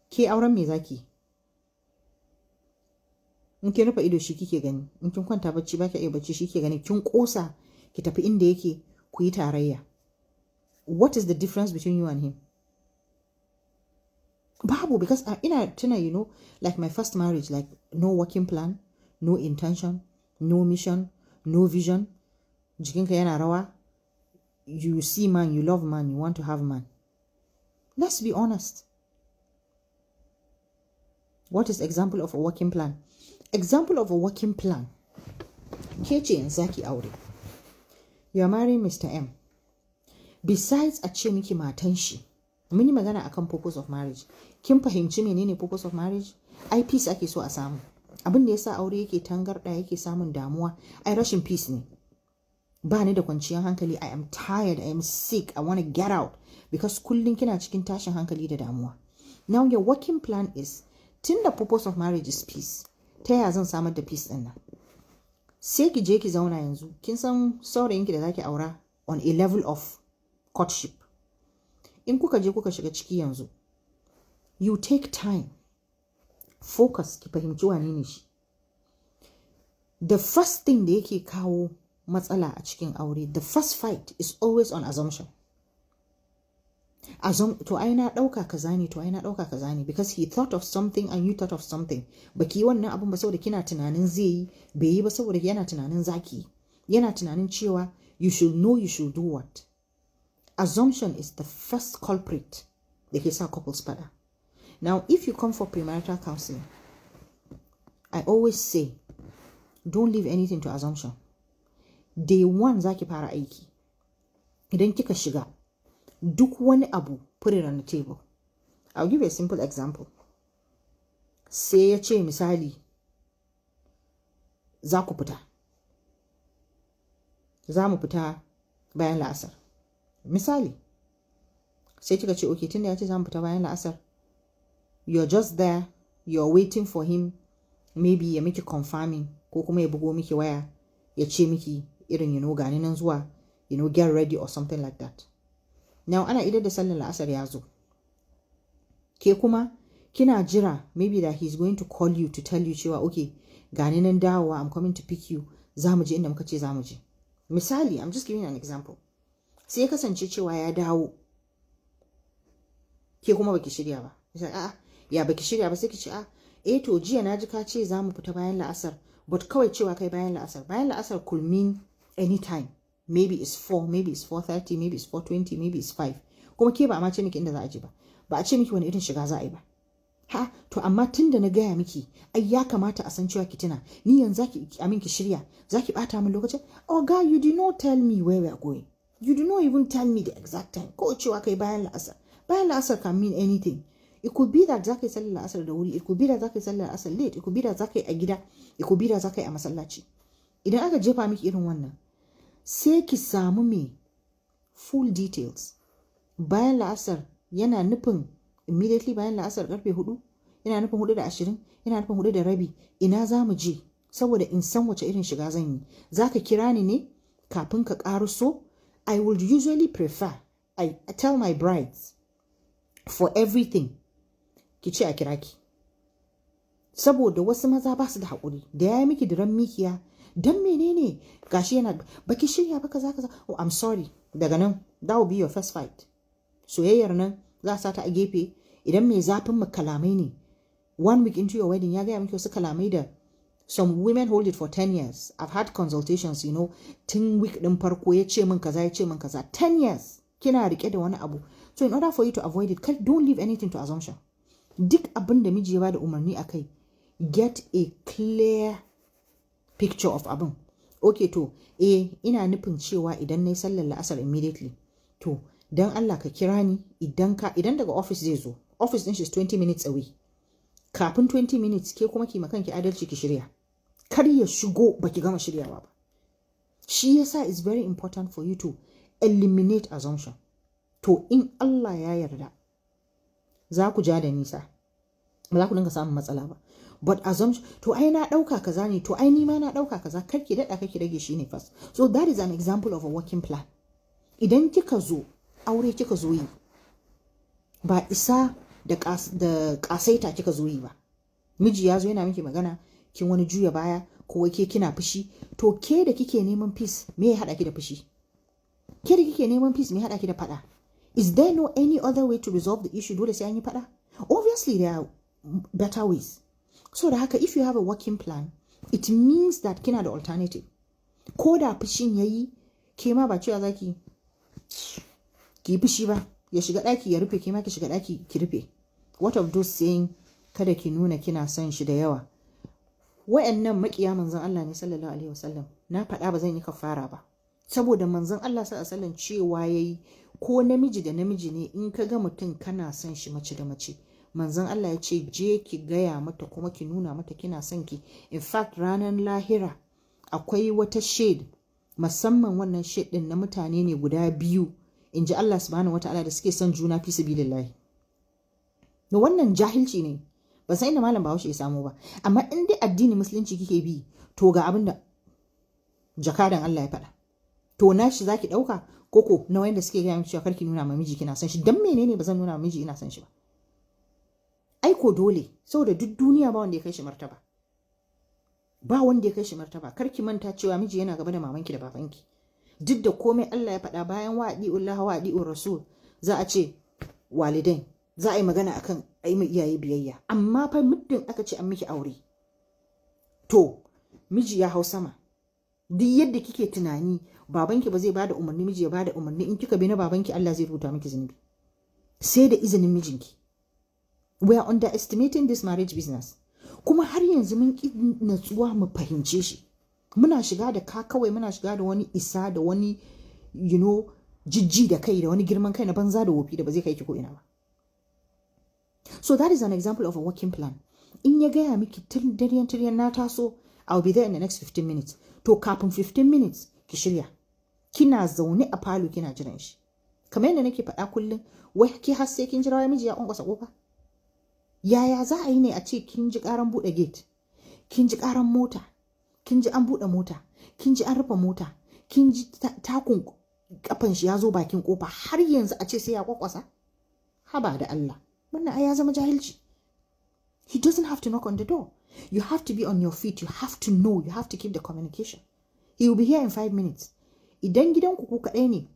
A: ke auren me zaki? In kin rufe ido shi kike gani, in kin kwanta bacci baki iya bacci shi kike gani, kin kosa ki tafi inda yake ku yi tarayya. What is the difference between you and him? Babu, because ina tuna, you know, like my first marriage, like no working plan, no intention, no mission, no vision. Jikinka yana rawa. You see man, you love man, you want to have man. Let's be honest. What is example of a working plan? Example of a working plan. Ke ce yanzu zaki aure. you're marrying Mr. M. Besides a ce miki matan shi, mun yi magana akan purpose of marriage. Kin fahimci menene purpose of marriage? Ai peace ake so a samu. Abin da yasa aure yake tangarda yake samun damuwa, ai rashin peace ne. Ba ni da kwanciyar hankali, I am tired, I am sick, I want to get out. Because kullum kina cikin tashin hankali da damuwa. Now your working plan is, tun da purpose of marriage is peace, ta yaya zan samar da peace ɗin nan? Sai ki je ki zauna yanzu, kin san saurayinki da zaki aura on a level of courtship. In kuka je kuka shiga ciki yanzu, you take time, focus, ki fahimci wane ne shi. The first thing da yake kawo matsala a cikin aure, the first fight is always on assumption. To ai na ɗauka kaza ne, to ai na ɗauka kaza ne, because he thought of something and you thought of something. Baki wannan abun ba saboda kina tunanin zai yi, bai yi ba saboda yana tunanin zaki. Yana tunanin cewa you should know you should do what. Assumption is the first culprit da ke sa couples fada. Now, if you come for premarital counseling, I always say, don't leave anything to assumption. Day one zaki fara aiki. Idan kika shiga, duk wani abu, put it on the table. I'll give you a simple example. Sai ya ce misali, za ku fita. Za mu fita bayan la'asar. Misali, sai kika ce, okay, tunda ya ce za mu fita bayan la'asar, you're just there, you're waiting for him, maybe ya miki confirming, ko kuma ya bugo miki waya, ya ce miki irin, gani nan zuwa, get ready or something like that. Now, ana idar da sallar la'asar ya zo. Ke kuma, kina jira, maybe that he's going to call you to tell you cewa, okay, gani nan dawowa, I'm coming to pick you, za mu je inda muka ce za mu je. Misali, I'm just giving you an example. Sai ya kasance cewa ya dawo. Ke kuma baki shirya ba. Ya baki shirya ba sai ki ce, to jiya na ji ka ce za mu fita bayan la'asar, but kawai cewa kai bayan la'asar. Bayan la'asar could mean anytime. Maybe it's 4, maybe it's 4:30, maybe it's 4:20, maybe it's 5. Kuma ke ba a ma ce miki inda za a je ba. Ba a ce miki wani irin shiga za a yi ba. To amma tun da na gaya miki, ai ya kamata a san cewa ki tuna, ni yanzu ki shirya, za ki bata min lokacin? Oh God, you did not tell me where we are going. You did not even tell me the exact time. Ko cewa kai bayan la'asar. Bayan la'asar can mean anything. It could be that za ka yi sallar la'asar da wuri. It could be that za ka yi sallar la'asar late. It could be that za ka yi a gida. It could be that za ka yi a masallaci. Idan aka jefa miki irin wannan, sai ki samu me full details. Bayan la'asar yana nufin immediately bayan la'asar karfe 4, yana nufin 4:20, yana nufin 4:30. Ina za mu je? Saboda in san wace irin shiga zan yi. Za ka kira ni ne kafin ka ƙaruso? I would usually prefer, I tell my brides, for everything, ki ce a kira ki. Saboda wasu maza ba su da haƙuri. Da ya yi miki diran mikiya, dan menene? Gashi yana, baki shirya ba kaza. Oh, I'm sorry. Daga nan, that will be your first fight. Soyayyar nan za a sata a gefe. Idan mai zafin kalamai ne, 1 week into your wedding ya gaya miki wasu kalamai da some women hold it for 10 years. I've had consultations, tun week din farko ya ce min kaza, 10 years. Kina rike da wani abu. So in order for you to avoid it, don't leave anything to assumption. Duk abin da miji ya bada umarni akai, get a clear picture of abin. Okay, to, ina nufin cewa idan nayi sallar la'asar immediately, to, dan Allah ka kira ni idan daga office zai zo. Office din shi is 20 minutes away. Kafin 20 minutes ke kuma ki makanki adalci ki shirya. Kar ya shigo baki gama shiryawa ba. Shi yasa it's very important for you to eliminate assumption. To in Allah ya yarda, za ku ja da nisa. Ba za ku dinga samun matsala ba. But assumption, to ai na dauka kaza ne, to ai ni ma na dauka kaza, kar ki dada kake rage shi ne first. So that is an example of a working plan. Idan kika zo, aure kika zo yi, ba isa da kasaita kika zo yi ba. Miji ya zo yana miki magana, kin wani juya baya, ko ke kina fushi, to ke da kike neman peace, me ya hada ki da fushi? Ke da kike neman peace, me ya hada ki da fada? Is there no any other way to resolve the issue? Dole sai an yi fada? Obviously there are better ways. So da haka, if you have a working plan, it means that kina da alternative. Ko da fushin yayi, ke ma ba cewa zaki ki fushi ba, ya shiga daki ya rufe, ke ma ki shiga daki ki rufe. What of those saying kada ki nuna kina son shi da yawa? Wayannan makiya manzon Allah ne sallallahu alaihi wasallam. Na faɗa ba zan yi kafara ba. saboda manzon Allah sallallahu alaihi wasallam cewa yayi ko namiji da namiji ne in ka ga mutum kana son shi mace da mace, manzon Allah ya ce je ki gaya mata kuma ki nuna mata kina son ki. In fact ranar lahira akwai wata shade, musamman wannan shade din na mutane ne guda biyu in ji Allah subhanahu wataala da suke son juna fi sabilillahi. No, wannan jahilci ne, ba san inda malam Bahaushe ya samu ba, amma in dai addinin musulunci kike bi to ga abin da jakadan Allah ya faɗa, to nashi zaki ɗauka koko na wanda suke gaya miki cewa karki nuna ma miji kina son shi. Dan menene ba zan nuna ma miji ina son shi ba? Aiko dole, saboda duk duniya ba wanda ya kai shi martaba, ba wanda ya kai shi martaba. Karki manta cewa miji yana gaba da mamanki da babanki. Duk da komai Allah ya faɗa bayan wa'adi'ullah wa'adi'ur rasul za a ce walidain, za a yi magana akan ai mai iyaye biyayya, amma fa muddin aka ce an miki aure to miji ya hau sama. Duk yadda kike tunani babanki ba zai bada umarni miji ya bada umarni, in kika bi na babanki Allah zai rubuta miki zunubi sai da izinin mijinki. We are underestimating this marriage business. Kuma har yanzu mun ki natsuwa mu fahimce shi. Muna shiga da ka kawai, muna shiga da wani isa da wani jijji da kai da wani girman kai na banza da wofi da ba zai kai ki ko ina ba. So that is an example of a working plan. In ya gaya miki tiryan na taso, I'll be there in the next 15 minutes. To kafin 15 minutes ki shirya. Kina zaune a falo kina jiran shi. Kamar yadda nake faɗa kullum, wai ki har sai kin jira wai miji ya kwankwasa kofa? Yaya za a yi ne a ce kin ji karan buɗe gate, kin ji karan mota, kin ji an buɗe mota, kin ji an rufe mota, kin ji takun kafan shi ya zo bakin kofa, har yanzu a ce sai ya kwakwasa? Haba da Allah, wannan ai ya zama jahilci. He doesn't have to knock on the door. You have to be on your feet. You have to know. You have to keep the communication. He will be here in 5 minutes. Idan gidanku ku kaɗai ne,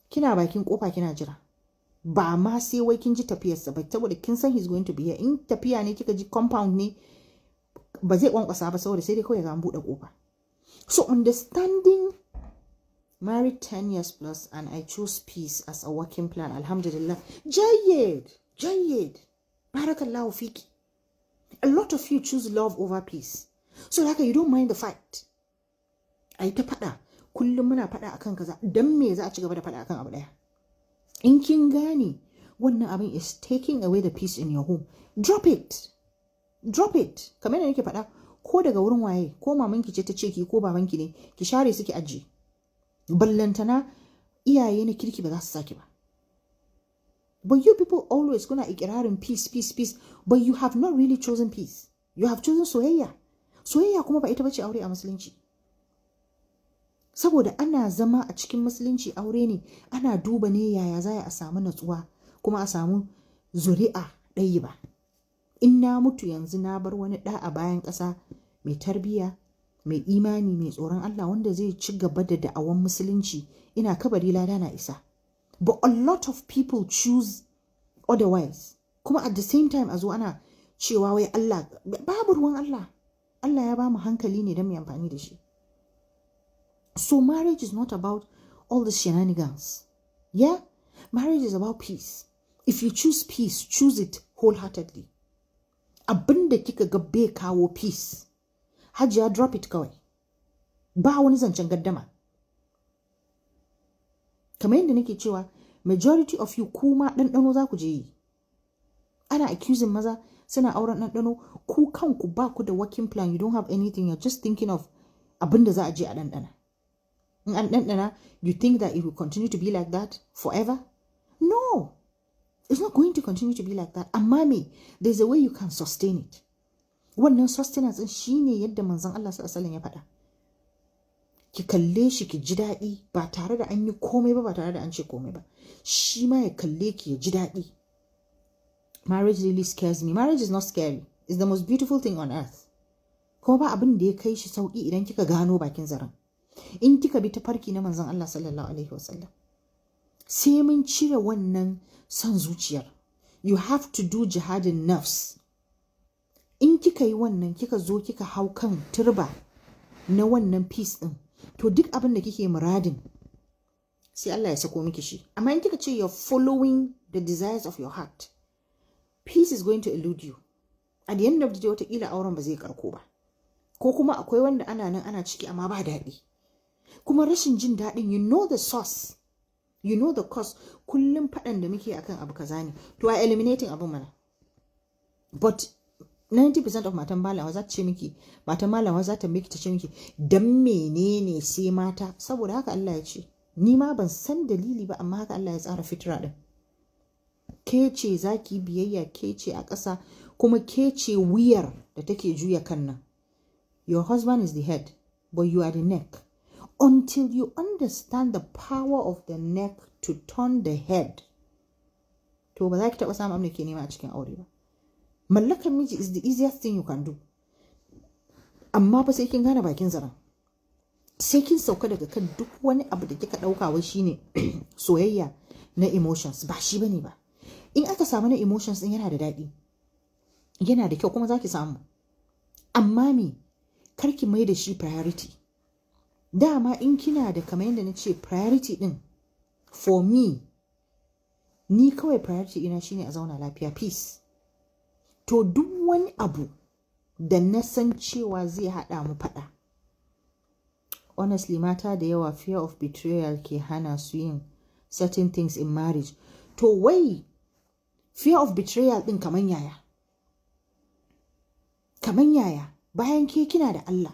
A: kina bakin kofa kina jira. Ba ma sai wai kin ji tafiyarsa ba, saboda kin san he's going to be here. In tafiya ne kika ji compound ne, ba zai kwankwasa ba saboda sai dai kawai ga an buɗe kofa. So understanding married 10 years plus and I chose peace as a working plan. Alhamdulillah. Jayyed. Barakallahu fiki. A lot of you choose love over peace. So like you don't mind the fight. Ai ta faɗa. Kullum muna faɗa akan kaza. Dan me za a ci gaba da faɗa akan abu ɗaya? In kin gane wannan abin is taking away the peace in your home, drop it. Kamar yadda nake faɗa, ko daga wurin waye, ko mamanki ce ta ce ki ko babanki ne, ki share su ki ajiye. Ballantana iyaye na kirki ba za su saki ba. But you people always kuna ikirarin peace, but you have not really chosen peace. You have chosen soyayya. Soyayya kuma ba ita bace aure a musulunci. Saboda ana zama a cikin musulunci aure ne, ana duba ne yaya za a samu natsuwa kuma a samu zuri'a ɗaya ba. In na mutu yanzu na bar wani ɗa a bayan ƙasa mai tarbiyya, mai imani, mai tsoron Allah wanda zai ci gaba da da'awan musulunci, ina kabari lada na isa. But a lot of people choose otherwise. Kuma at the same time a zo ana cewa wai Allah, babu ruwan Allah. Allah ya ba mu hankali ne don mu amfani da shi. So marriage is not about all the shenanigans. Yeah? Marriage is about peace. If you choose peace, choose it wholeheartedly. Abinda kika ga bai kawo peace, Hajiya, drop it kawai. Ba wani zancen gaddama. Kamar yadda nake cewa, majority of you kuma ɗanɗano za ku je yi. Ana accusing maza suna auren ɗanɗano, ku kanku ba ku da working plan, you don't have anything, you're just thinking of abinda za a je a ɗanɗana. In an ɗanɗana, you think that it will continue to be like that forever? No. It's not going to continue to be like that. Amma me, there's a way you can sustain it. Wannan sustenance din shine yadda manzon Allah sallallahu alaihi wasallam ya faɗa. Ki kalle shi ki ji daɗi ba tare da an yi komai ba tare da an ce komai ba. Shi ma ya kalle ki ya ji daɗi. Marriage really scares me. Marriage is not scary. It's the most beautiful thing on earth. Kuma ba abin da ya kai shi sauki idan kika gano bakin zaren. In kika bi ta farki na manzon Allah sallallahu alaihi wasallam. Sai mun cire wannan son zuciyar. You have to do jihadin nafs. In kika yi wannan, kika zo kika hau kan turba na wannan peace din, to duk abin da kike muradin sai Allah ya sako miki shi. Amma in kika ce you're following the desires of your heart, peace is going to elude you. At the end of the day, wataƙila auren ba zai karko ba. Ko kuma akwai wanda ana nan ana ciki amma ba daɗi. kuma rashin jin daɗin, you know the source, you know the cause. Kullum faɗan da muke akan abu kaza ne, to a eliminating abin mana. But 90% of matan malawa za ta ce miki, matan malawa za ta miki ta ce miki, dan menene sai mata? Saboda haka Allah ya ce, ni ma ban san dalili ba, amma haka Allah ya tsara fitra din. Ke ce za ki biyayya, ke ce a ƙasa, kuma ke ce wuyar da take juya kan nan. Your husband is the head, but you are the neck. Until you understand the power of the neck to turn the head, to ba za ki taɓa samun abin da ke nema a cikin aure ba. Mallakan miji is the easiest thing you can do. Amma fa sai kin gane bakin zaren. Sai kin sauka daga kan duk wani abu da kika ɗauka wai shine soyayya na emotions, ba shi bane ba. In aka samu na emotions din yana da daɗi, yana da kyau, kuma za ki samu. Amma me, kar ki mai da shi priority. Dama in kina da, kamar yadda na ce, priority din, for me, ni kawai priority ina shine a zauna lafiya, peace. To duk wani abu da na san cewa zai haɗa mu faɗa. Honestly, mata da yawa fear of betrayal ke hana su yin certain things in marriage. To wai fear of betrayal din kaman yaya? Kaman yaya? Bayan ke kina da Allah.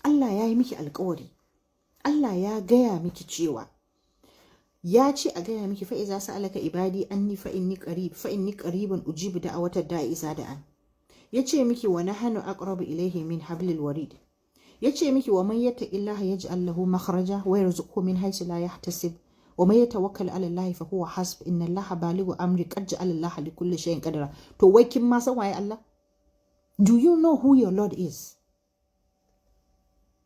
A: Allah ya yi miki alƙawari. Allah ya gaya miki cewa, ya ce a gaya miki, fa'iza sa'alaka ibadi anni fa inni qaribun ujibu da'awatad da'i iza da'an. Ya ce miki wa nahnu aqrabu ilayhi min hablil warid. Ya ce miki wa man yattaqillaha yaj'al lahu makhraja wa yarzuqhu min haythu la yahtasib wa man yatawakkal 'ala Allah fa huwa hasb inna Allaha balighu amri qad ja'ala Allaha li kulli shay'in qadara. To wai kin ma san waye Allah? Do you know who your Lord is?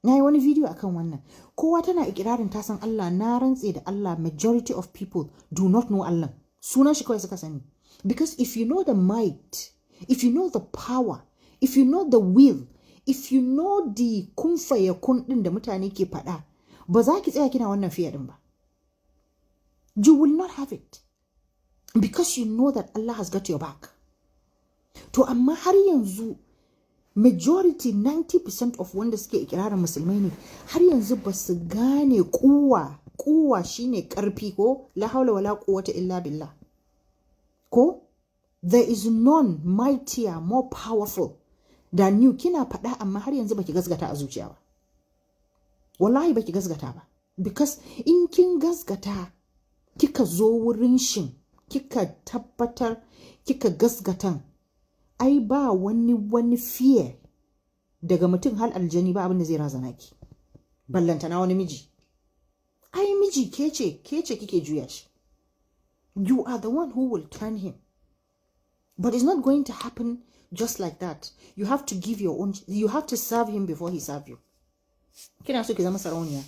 A: Na yi wani video akan wannan. Kowa tana ikirarin ta san Allah, na rantse da Allah, majority of people do not know Allah. Sunan shi kawai suka sani. Because if you know the might, if you know the power, if you know the will, if you know the kun fayakun din da mutane ke faɗa, ba za ki tsaya kina wannan fiye din ba. You will not have it. Because you know that Allah has got your back. To amma har yanzu majority 90% of wanda suke ikirarin musulmai ne har yanzu ba su gane kuwa shine karfi, ko la haula wala quwwata illa billah, ko there is none mightier, more powerful than you. Kina faɗa amma har yanzu baki gasgata a zuciya ba. Wallahi baki gasgata ba. Because in kin gasgata, kika zo wurin shin, kika tabbatar, kika gasgatan, ai ba wani fear daga mutum hal aljani ba abin da zai razana ki. Ballantana wani miji. Ai miji kece kike juya shi. You are the one who will turn him. But it's not going to happen just like that. You have to give your own, you have to serve him before he serve you. Kina so ki zama sarauniya,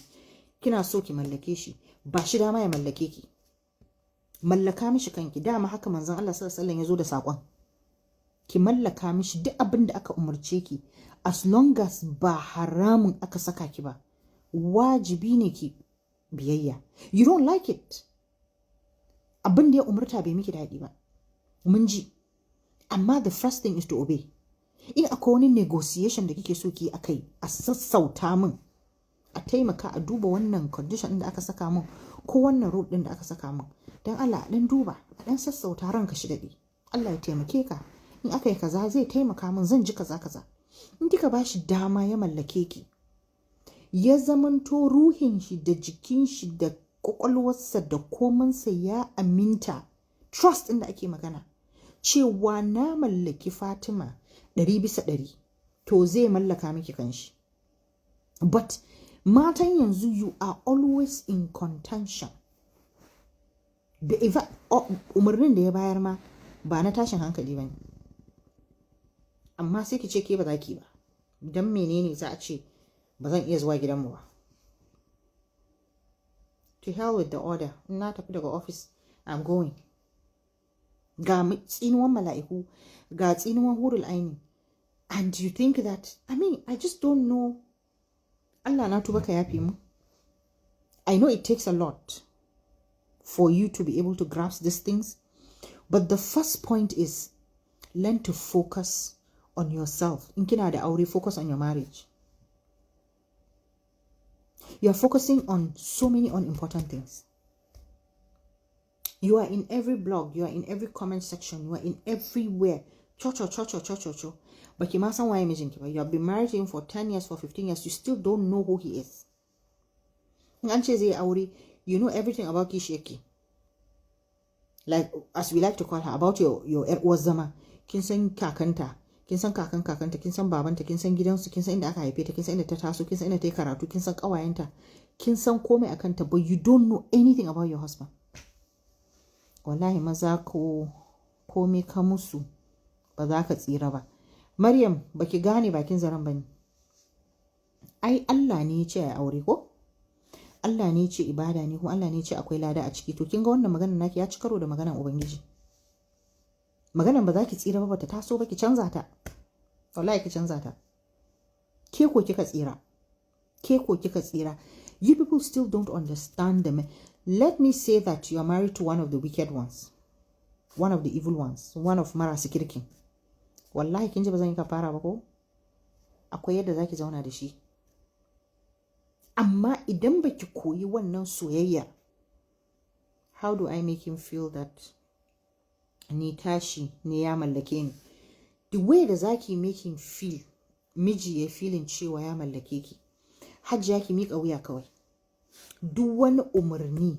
A: kina so ki mallake shi, ba shi dama ya mallake ki. Mallaka mishi kanki. Dama haka manzon Allah sallallahu alaihi wasallam ya zo da sakon. Ki mallaka mishi duk abin da aka umarce ki, as long as ba haramun aka saka ki ba, wajibi ne ki biyayya. You don't like it, abin da ya umarta bai miki daɗi ba, mun ji, amma the first thing is to obey. In akwai wani negotiation da kike so ki akai, a sassauta min, a taimaka a duba wannan condition da aka saka min, ko wannan rule din da aka saka min, dan Allah dan duba, a dan sassauta, ranka shi daɗi, Allah ya taimake ka. In aka yi kaza zai taimaka min, zan ji kaza. In kika ba shi dama ya mallake ki, ya zamanto ruhin shi da jikin shi da kwakwalwarsa da komansa ya aminta, trust inda ake magana, cewa na mallaki Fatima 100%, to zai mallaka miki kanshi. But matan yanzu, you are always in contention. Umarnin da ya bayar ma ba na tashin hankali ba ne. Amma sai ki ce ke ba za ki ba. Don menene za a ce ba zan iya zuwa gidanmu ba. To hell with the order. In na tafi daga office, I'm going. Ga tsinuwan mala'iku, ga tsinuwan hurul aini. And you think that, I just don't know. Allah na tuba ka yafi mu. I know it takes a lot for you to be able to grasp these things. But the first point is, learn to focus on yourself. In kina da aure, focus on your marriage. You are focusing on so many unimportant things. You are in every blog, you are in every comment section, you are in everywhere. Cho. But you mustn't why imagine you have been married to him for 10 years, for 15 years, you still don't know who he is. You know everything about Kisheki. Like, as we like to call her, about your Wazama. Kin san kakanta, kin san kakan kakanta, kin san babanta, kin san gidansu, kin san inda aka haife ta, kin san inda ta taso, kin san inda ta yi karatu, kin san kawayenta, kin san komai akanta, but you don't know anything about your husband. Wallahi maza ko komai ka musu ba za ka tsira ba. Maryam, baki gane bakin zaren bane. Ai Allah ne ya ce ai aure ko? Allah ne ya ce ibada ne, kuma Allah ne ya ce akwai lada a ciki. To kin ga wannan maganar naki ya ci karo da maganar Ubangiji. Maganar ba za ki tsira ba, bata taso ba, ki canza ta. Wallahi ki canza ta. Ke ko kika tsira. Ke ko kika tsira. You people still don't understand them. Let me say that you are married to one of the wicked ones. One of the evil ones. One of marasa kirkin. Wallahi kin ji ba zan yi kafara ba ko? Akwai yadda zaki zauna da shi. Amma idan baki koyi wannan soyayya, how do I make him feel that ni tashi ne ya mallake ni? The way da zaki make him feel, miji ya feeling cewa ya mallake ki. Hajji ki miƙa wuya kawai. Duk wani umarni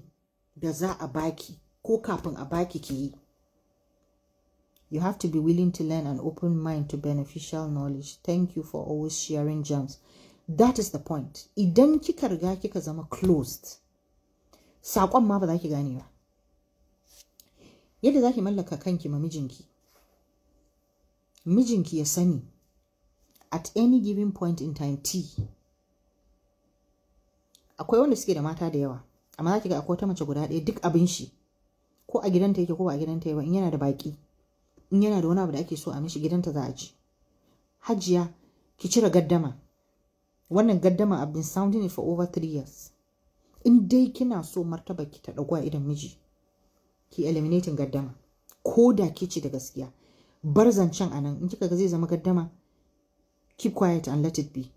A: da za a baki ko kafin a baki ki yi. You have to be willing to learn and open mind to beneficial knowledge. Thank you for always sharing gems. That is the point. Idan kika riga kika zama closed, saƙon ma ba za ki gane ba. Yadda za ki mallaka kanki ma mijinki. Mijinki ya sani at any given point in time akwai wanda suke da mata da yawa, amma za ki ga akwai ta mace guda ɗaya duk abin shi, ko a gidanta yake ko ba a gidanta yake ba, in yana da baki, in yana da wani abu da ake so a mishi, gidanta za a ji. Hajiya, ki cire gaddama. Wannan gaddama I've been sounding it for over 3 years. In dai kina so martaba ki ta dago a idan miji, ki eliminating gaddama. Ko da ki ci da gaskiya, bar zancen anan. In kika ga zai zama gaddama, keep quiet and let it be.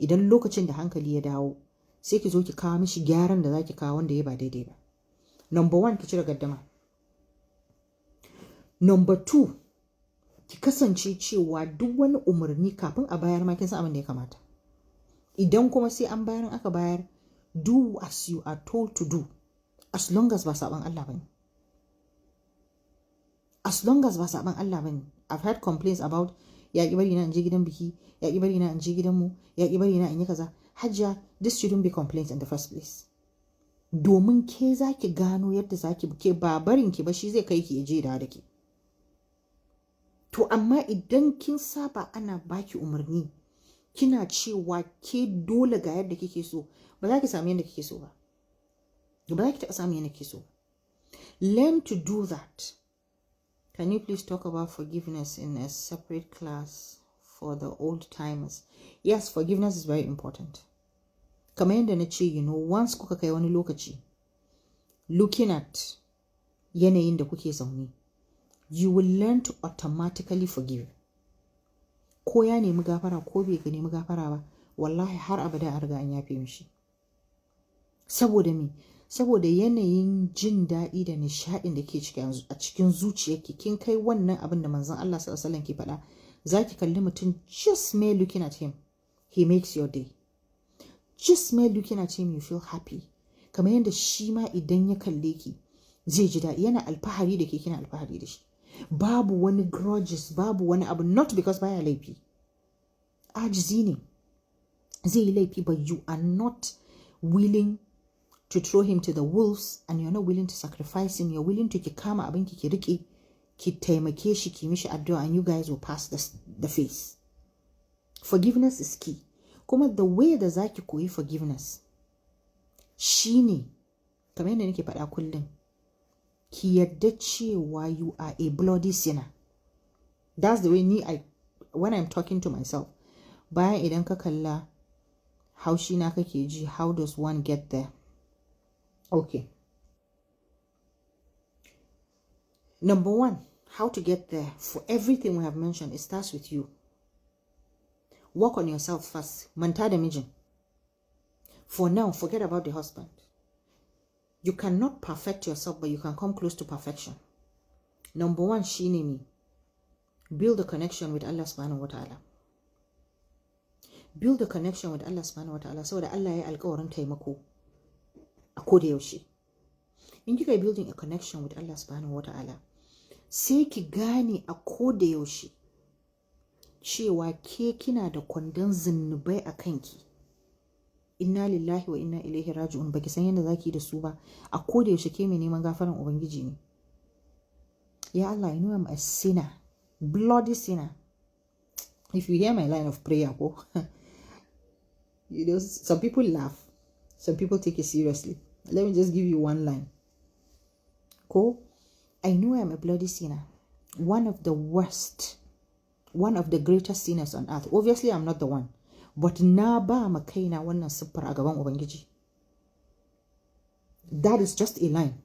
A: Idan lokacin da hankali ya dawo, sai ki zo ki kawo mishi gyaran da zaki kawo wanda ya ba daidai ba. Number 1, ki cire gaddama. Number 2, ki kasance cewa duk wani umarni kafin a bayar ma kin san abin da ya kamata. Idan kuma sai an bayar aka bayar, do as you are told to do, as long as ba saban Allah bane. As long as ba saban Allah bane. I've had complaints about ya ki bari na in je gidan biki, ya ki bari na in je gidan mu, ya ki bari na in yi kaza. Hajiya, this shouldn't be complaints in the first place. Domin ke zaki gano yadda zaki ke ba barin ki ba shi zai kai ki je da ki. To amma idan kin saba ana baki umarni, kina cewa ke dole ga yadda kike so, ba za ki samu yadda kike so ba. Ba za ki taɓa samu yadda kike so. Learn to do that. Can you please talk about forgiveness in a separate class for the old timers? Yes, forgiveness is very important. Kamar yadda na ce, once kuka kai wani lokaci, looking at yanayin da kuke zaune, you will learn to automatically forgive. Ko ya nemi gafara ko bai ga nemi gafara ba, wallahi har abada a riga an yafe mishi. Saboda me? Saboda yanayin jin daɗi da nishaɗin da ke a cikin zuciyarki, kin kai wannan abin da manzon Allah sallallahu alaihi wasallam ke faɗa. Zaki kalli mutum, just mere looking at him, he makes your day. Just mere looking at him, you feel happy. Kamar yadda shi ma idan ya kalle ki zai ji daɗi, yana alfahari da ke, kina alfahari da shi. Babu wani grudges, babu wani abu, not because baya laifi. Ajizi ne. Zai yi laifi, but you are not willing to throw him to the wolves, and you're not willing to sacrifice him. You're willing to ki kama abinki ki rike, ki taimake shi, ki mishi addu'a, and you guys will pass the phase. Forgiveness is key. Kuma the way da zaki koyi forgiveness shine kamar yadda nake faɗa kullum, ki yadda cewa you are a bloody sinner. That's the way when I'm talking to myself. Bayan idan ka kalla haushi na kake ji, how does one get there? Okay. Number 1, how to get there. For everything we have mentioned, it starts with you. Work on yourself first. Manta da mijin. For now, forget about the husband. You cannot perfect yourself, but you can come close to perfection. Number one, shine me. Build a connection with Allah subhanahu wa ta'ala. Build a connection with Allah subhanahu wa ta'ala saboda Allah ya alƙawarin taimako a koda yaushe. In kika building a connection with Allah subhanahu wa ta'ala, sai ki gane a koda yaushe cewa ke kina da kwandon zunubai a kanki. Inna lillahi wa inna ilaihi raji'un. Baki san yadda zaki da su ba. A koda yaushe ke mai neman gafaran ubangiji ne. Ya Allah, I know I'm a sinner, bloody sinner. If you hear my line of prayer, you know, some people laugh, some people take it seriously. Let me just give you one line. Cool? I know I'm a bloody sinner, one of the worst, one of the greatest sinners on earth. Obviously, I'm not the one, but na ba ma kaina wannan siffar a gaban ubangiji. That is just a line.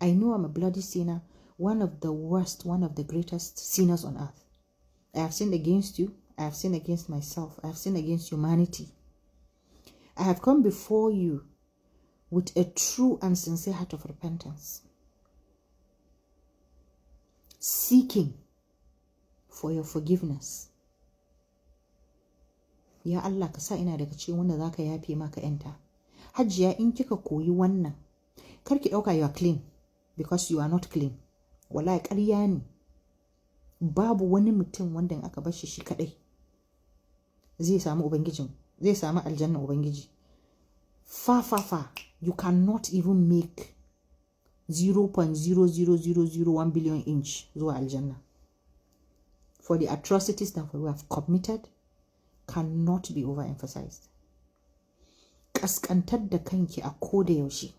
A: I know I'm a bloody sinner, one of the worst, one of the greatest sinners on earth. I have sinned against you. I have sinned against myself. I have sinned against humanity. I have come before you with a true and sincere heart of repentance, seeking for your forgiveness. Ya Allah, ka sa ina daga cikin wanda zaka yafe maka yanta. Hajiya, in kika koyi wannan, kar ki dauka you are clean because you are not clean. Wallahi ƙarya ne. Babu wani mutum wanda in aka bar shi kadai zai samu ubangijin, zai samu aljanna ubangiji. Fa. You cannot even make 0.00001 billion inch zuwa aljanna. For the atrocities that we have committed cannot be overemphasized. Kaskantar da kanki a koda yaushe.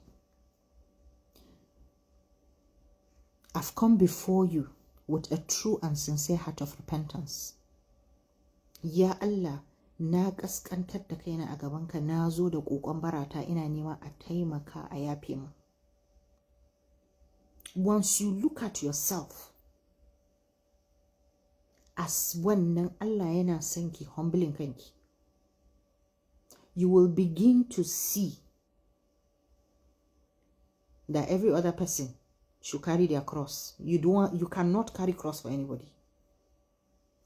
A: I've come before you with a true and sincere heart of repentance. Ya Allah, na kaskantar da kaina a gabanka, na zo da kokon barata ina nema a taimaka a yafe mu. Once you look at yourself as wannan Allah yana son ki humbling kanki, you will begin to see that every other person should carry their cross. You cannot carry cross for anybody.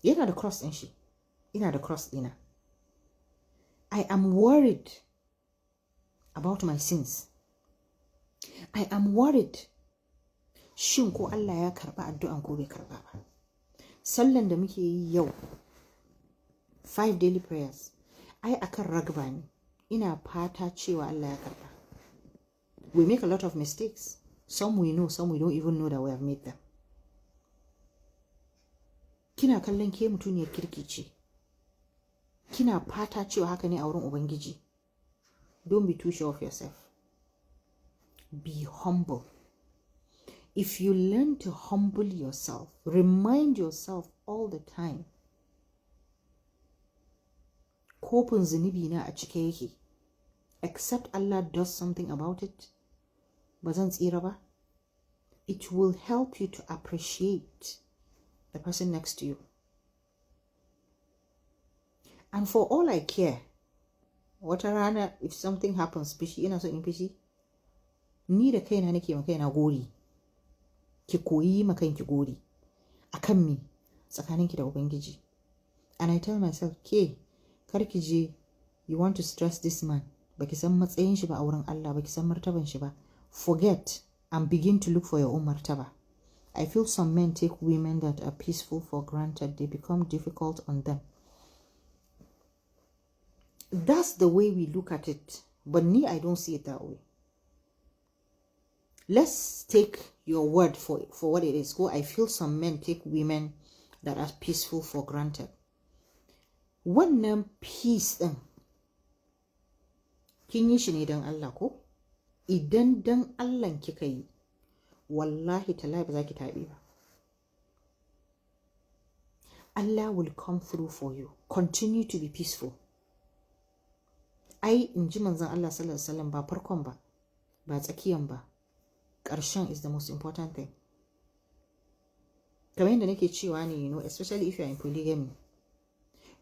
A: Yana da cross din shi, ina da cross dina. I am worried about my sins. I am worried. Shin ko Allah ya karba addu'an ko bai karba ba? Sallan da muke yi yau, 5 daily prayers, ai akan ragba ne. Ina fata cewa Allah ya karba. We make a lot of mistakes. Some we know, some we don't even know that we have made them. Kina kallon ke mutuniyar kirki ce. Kina fata cewa haka ne a wurin ubangiji. Don't be too sure of yourself. Be humble. If you learn to humble yourself, remind yourself all the time, kofin zunubi na a cike yake, except Allah does something about it, ba zan tsira ba. It will help you to appreciate the person next to you. And for all I care, wata rana if something happens, fishi ina so in fishi, ni da kaina nake ma kaina gori. Ki koyi ma kanki gori akan me tsakaninki da ubangiji. And I tell myself, ke kar ki je you want to stress this man, baki san matsayin shi ba a wurin Allah, baki san martaban shi ba. Forget and begin to look for your own martaba. I feel some men take women that are peaceful for granted. They become difficult on them. That's the way we look at it. But me, I don't see it that way. Let's take your word for what it is. Go, I feel some men take women that are peaceful for granted. Wannan peace din kin yi shi ne dan Allah ko? Idan dan Allah kika yi, wallahi tallahi ba za ki taɓi ba. Allah will come through for you. Continue to be peaceful. Ai in ji manzon Allah sallallahu alaihi wasallam ba farkon ba, ba tsakiyan ba. Ƙarshen is the most important thing. Kamar yadda nake cewa ne, you know, especially if you are in polygamy,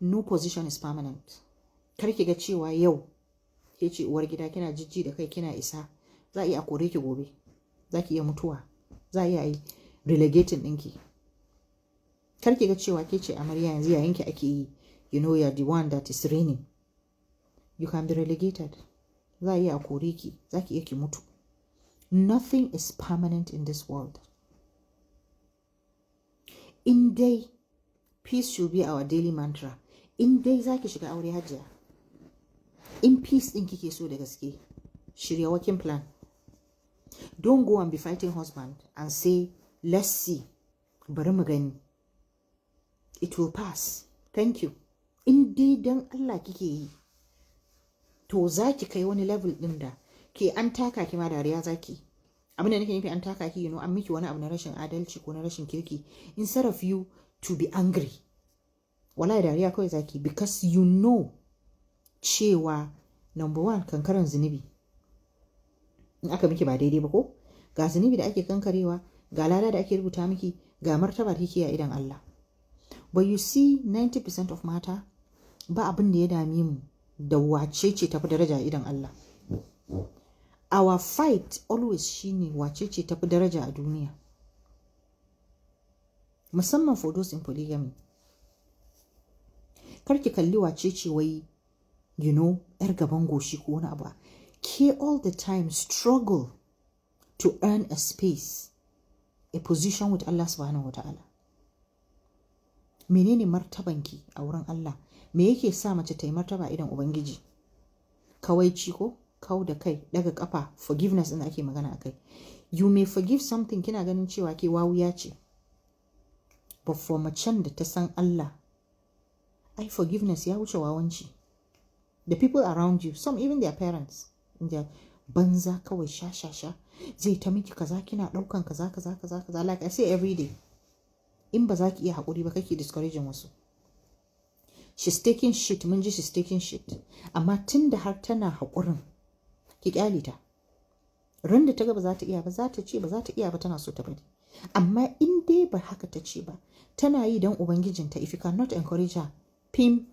A: no position is permanent. Kar ki ga cewa yau ke ce uwar gida kina jijji da kai kina isa, za a iya kore ki gobe, za ki iya mutuwa, za a iya yi relegating ɗinki. Kar ki ga cewa ke ce amarya yanzu yayin ki ake yi, you know you are the one that is reigning. You can be relegated. Za a iya kore ki, za ki iya ki mutu. Nothing is permanent in this world. In dai peace should be our daily mantra. In dai za ki shiga aure hajiya, in peace ɗin kike so da gaske, shirya working plan. Don't go and be fighting husband and say, let's see, bari mu gani. It will pass. Thank you. In dai dan Allah kike yi, to za ki kai wani level ɗin da ke an taka ki ma dariya zaki. Abin da nake nufi an taka ki, an miki wani abu na rashin adalci ko na rashin kirki, instead of you to be angry, wallahi dariya kawai zaki, because you know cewa number one, kankaran zunubi. In aka miki ba daidai ba ko, ga zunubi da ake kankarewa, ga lada da ake rubuta miki, ga martaba da kike a idan Allah. But you see 90% of mata ba abin da ya dame mu da wace ce tafi daraja a idan Allah. Our fight always shine wace ce tafi daraja a duniya. Musamman for those in polygamy. Kar ki kalli wace ce wai, yar gaban goshi ko wani abu. Ke all the time struggle to earn a space, a position with Allah subhanahu wa ta'ala. Menene martabanki a wurin Allah? Me yake sa mace ta yi martaba idan Ubangiji? Kawaici ko? Kau da kai, daga kafa, forgiveness din da ake magana akai. You may forgive something kina ganin cewa ke wawuya ce. But for macen da ta san Allah, forgiveness ya wuce wawanci. The people around you, some even their parents, inda banza kawai sha zai ta miki kaza, kina daukan kaza, like I say every day. In ba za ki iya haƙuri ba kake discouraging wasu. She's taking shit, mun ji she's taking shit. Amma tun da har tana haƙurin, ki kyale ta. Ran da ta ga ba za ta iya ba, za ta ce ba za ta iya ba, tana so ta bari. Amma in dai ba haka ta ce ba, tana yi don Ubangijinta. If you cannot encourage her, pim,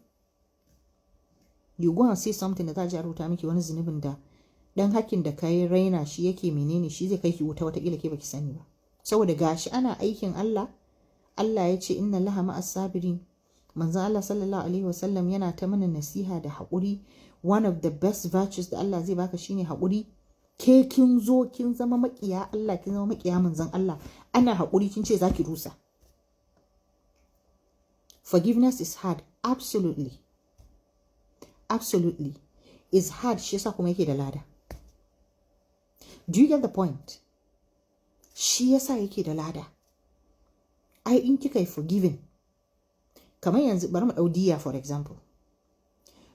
A: you go and say something da za a rubuta miki wani zunubin da dan hakkin da kai raina shi yake menene, shi zai kai ki wuta wata kila ke baki sani ba. Saboda gashi ana aikin Allah, Allah ya ce inna Allaha ma'as sabirin. Manzon Allah sallallahu alaihi wasallam yana ta mana nasiha da haƙuri. One of the best virtues da Allah zai baka shine haƙuri. Ke kin zo kin zama maƙiya Allah, kin zama maƙiya manzon Allah, ana haƙuri kin ce zaki rusa. Forgiveness is hard, absolutely is hard, shi yasa kuma yake da lada. Do you get the point? Shi yasa yake da lada. Ai in kika yi forgiving, kamar yanzu bari mu dau diya for example.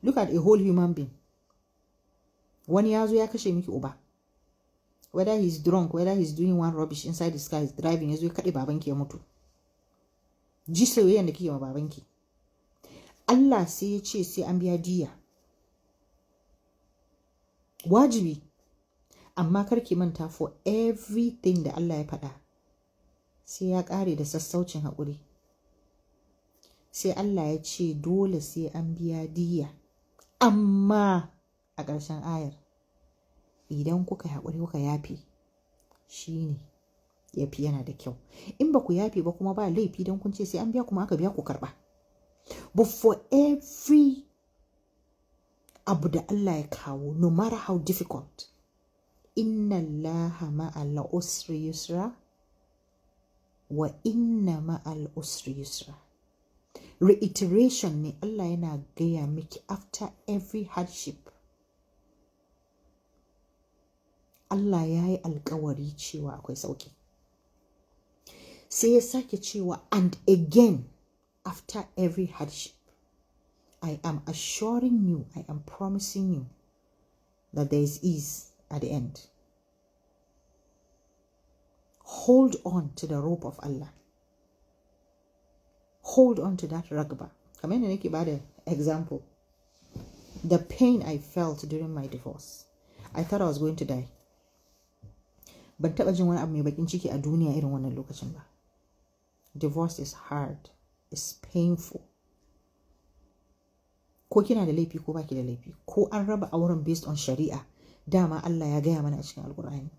A: Look at a whole human being. Wani ya zo ya kashe miki uba, whether he's drunk, whether he's doing one rubbish inside his car, he's driving, ya zo ya kaɗe babanki ya mutu. Ji soyayyen da kike ma babanki. Allah sai ya ce sai an biya diya. Wajibi. Amma kar ki manta, for everything da Allah ya faɗa, sai ya ƙare da sassaucin haƙuri. Sai Allah ya ce dole sai an biya diya. Amma a ƙarshen ayar, idan kuka haƙuri kuka yafe, shi ne yafi yana da kyau. In ba ku yafe ba kuma ba laifi don kun ce sai an biya, kuma aka biya ku karɓa. But for every abu da Allah ya kawo, no matter how difficult, inna Allaha ma'al usri yusra wa inna ma'al usri yusra. Reiteration ne Allah yana gaya miki after every hardship. Allah ya yi alkawari cewa akwai sauki. Sai ya sake cewa and again after every hardship, I am assuring you, I am promising you that there is ease at the end. Hold on to the rope of Allah. Hold on to that ragba. Kamar yadda nake bada example. The pain I felt during my divorce. I thought I was going to die. Ban taɓa jin wani abu mai bakin ciki a duniya irin wannan lokacin ba. Divorce is hard. It's painful. ko kina da laifi ko baki da laifi, ko an raba auren based on shari'a, dama Allah ya gaya mana a cikin Alkur'ani.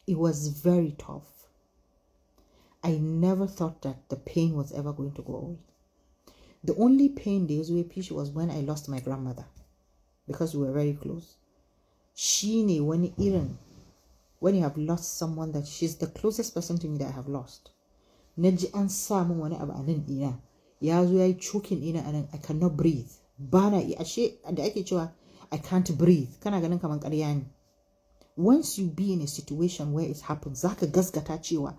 A: It was very tough. I never thought that the pain was ever going to go away. The only pain da ya zo ya fi shi was when I lost my grandmother, because we were very close. She ne wani irin, when you have lost someone that she's the closest person to me that I have lost. Na ji an sa min wani abu a nan ɗina, ya zo ya yi choking ɗina a nan, I cannot breathe. Ba na iya, ashe da ake cewa I can't breathe, kana ganin kaman ƙarya ne. Once you be in a situation where it happens, zaka gasgata cewa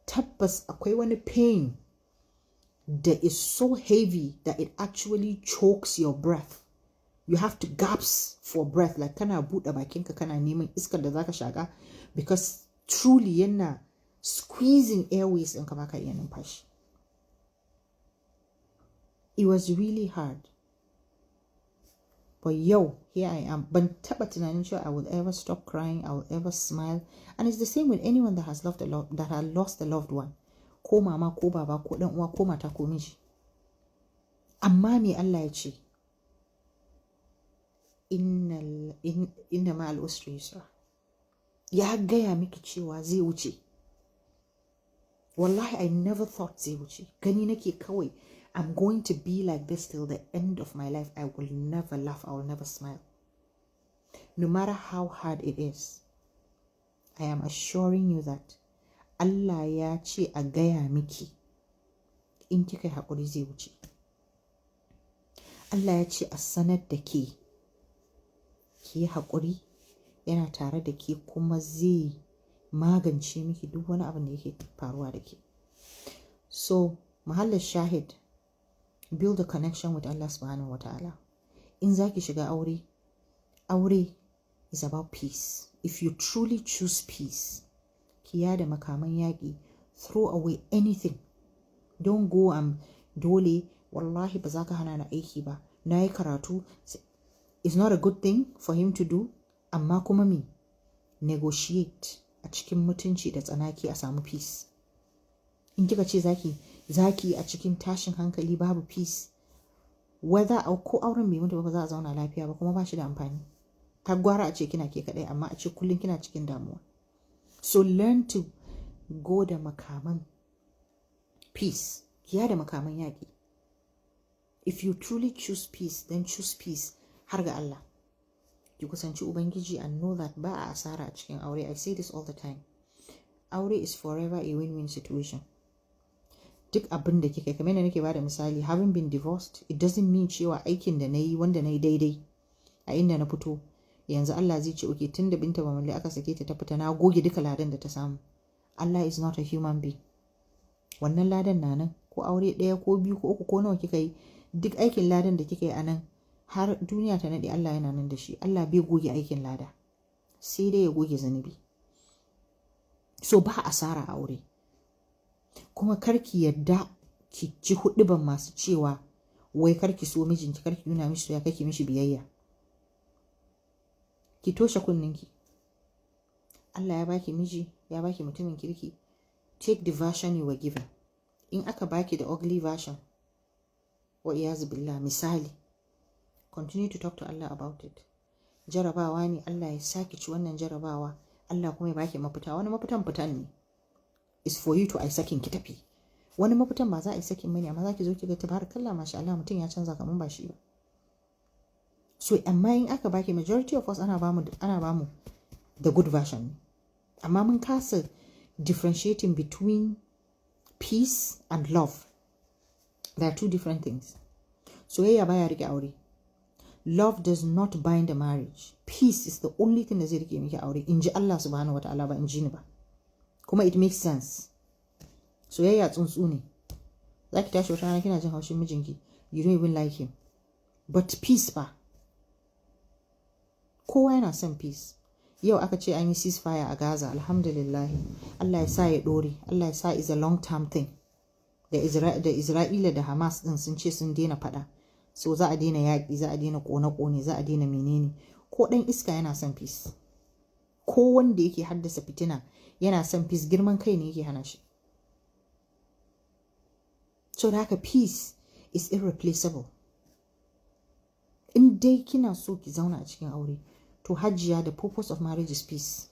A: tabbas akwai wani pain that is so heavy that it actually chokes your breath. You have to gasp for breath, like kana buɗe bakinka kana neman iskar da zaka shaka, because truly yana squeezing airways ɗinka baka iya numfashi. It was really hard. But yo, here I am. Ban taɓa tunanin cewa I will ever stop crying, I will ever smile. And it's the same with anyone that has lost a loved one. Ko mama, ko baba, ko ɗan uwa, ko mata, ko miji. Amma me Allah ya ce? Inna ma'al usri yusra. Ya gaya miki cewa zai wuce. Wallahi, I never thought zai wuce. Gani nake kawai, I'm going to be like this till the end of my life. I will never laugh. I will never smile. No matter how hard it is, I am assuring you that Allah ya ce a gaya miki in kika yi haƙuri zai wuce. Allah ya ce a sanar da ke, ki yi haƙuri, yana tare da ke kuma zai magance miki duk wani abin da yake faruwa da ke. So, mahallin shahid, build a connection with Allah subhanahu wa ta'ala. In zaki shiga aure, aure is about peace. If you truly choose peace, ki yada makaman yaƙi, throw away anything. Don't go dole, wallahi ba za ka hana na aiki ba, na yi karatu. It's not a good thing for him to do, amma kuma me? Negotiate a cikin mutunci da tsanaki a samu peace. In kika ce zaki a cikin tashin hankali babu peace, whether ko auren bai mutu ba za a zauna lafiya ba, kuma ba shi da amfani. Ta gwara a ce kina ke kadai, amma a ce kullum kina cikin damuwa. So learn to go da makaman peace, kiya da makaman yaƙi. If you truly choose peace, then choose peace har ga Allah. Ki kusanci Ubangiji and know that ba a asara a cikin aure. I say this all the time. Aure is forever a win-win situation. Duk abin da kika, kamar yadda nake bada misali, having been divorced, it doesn't mean cewa aikin da nayi wanda nayi daidai a inda na fito yanzu Allah zai ce okay, tunda Binta Bamalle aka sake ta fita, na goge duka ladan da ta samu. Allah is not a human being. Wannan ladan na nan, ko aure ɗaya ko biyu ko uku ko nawa kika yi, duk aikin ladan da kika yi a nan har duniya ta nade, Allah yana nan da shi. Allah bai goge aikin lada, sai dai ya goge zanubi. So ba asara a aure. Kuma karki yadda ki ji huɗuban masu cewa wai karki so mijinki, karki nuna mishi soyayya, kake mishi biyayya. Ki toshe kunninki. Allah ya baki miji, ya baki mutumin kirki. Take the version you were given. In aka baki the ugly version, wa iyazu billah, misali, continue to talk to Allah about it. Jarabawa ne, Allah ya saki ci wannan jarabawa, Allah kuma ya baki mafita. Wani mafitan fitan ne, is for you to ai sakin ki tafi. Wani mafitan ba za a yi sakin bane, amma za ki zo ki ga tabarakallah masha Allah mutum ya canza kaman ba shi ba. So amma in aka baki, majority of us ana bamu the good version, amma mun kasa differentiating between peace and love. They are two different things. Soyayya baya rike aure. Love does not bind a marriage. Peace is the only thing da zai rike miki aure, in ji Allah subhanahu wa ta'ala, ba in ji ni ba. Kuma it makes sense. Soyayya tsuntsu ne. Za ki tashi wata rana kina jin haushin mijinki, you don't even like him. But peace ba. Kowa yana son peace. Yau aka ce an yi ceasefire a Gaza, alhamdulillah. Allah ya sa ya dore. Allah ya sa is a long term thing. Da Isra'ila da Hamas din sun ce sun daina fada. So za a daina yaƙi, za a daina ƙone-ƙone, za a daina menene. Ko ɗan iska yana son peace. Ko wanda yake haddasa fitina yana son peace, girman kai ne yake hana shi. So da haka peace is irreplaceable. In dai kina so ki zauna a cikin aure, to hajiya, the purpose of marriage is peace.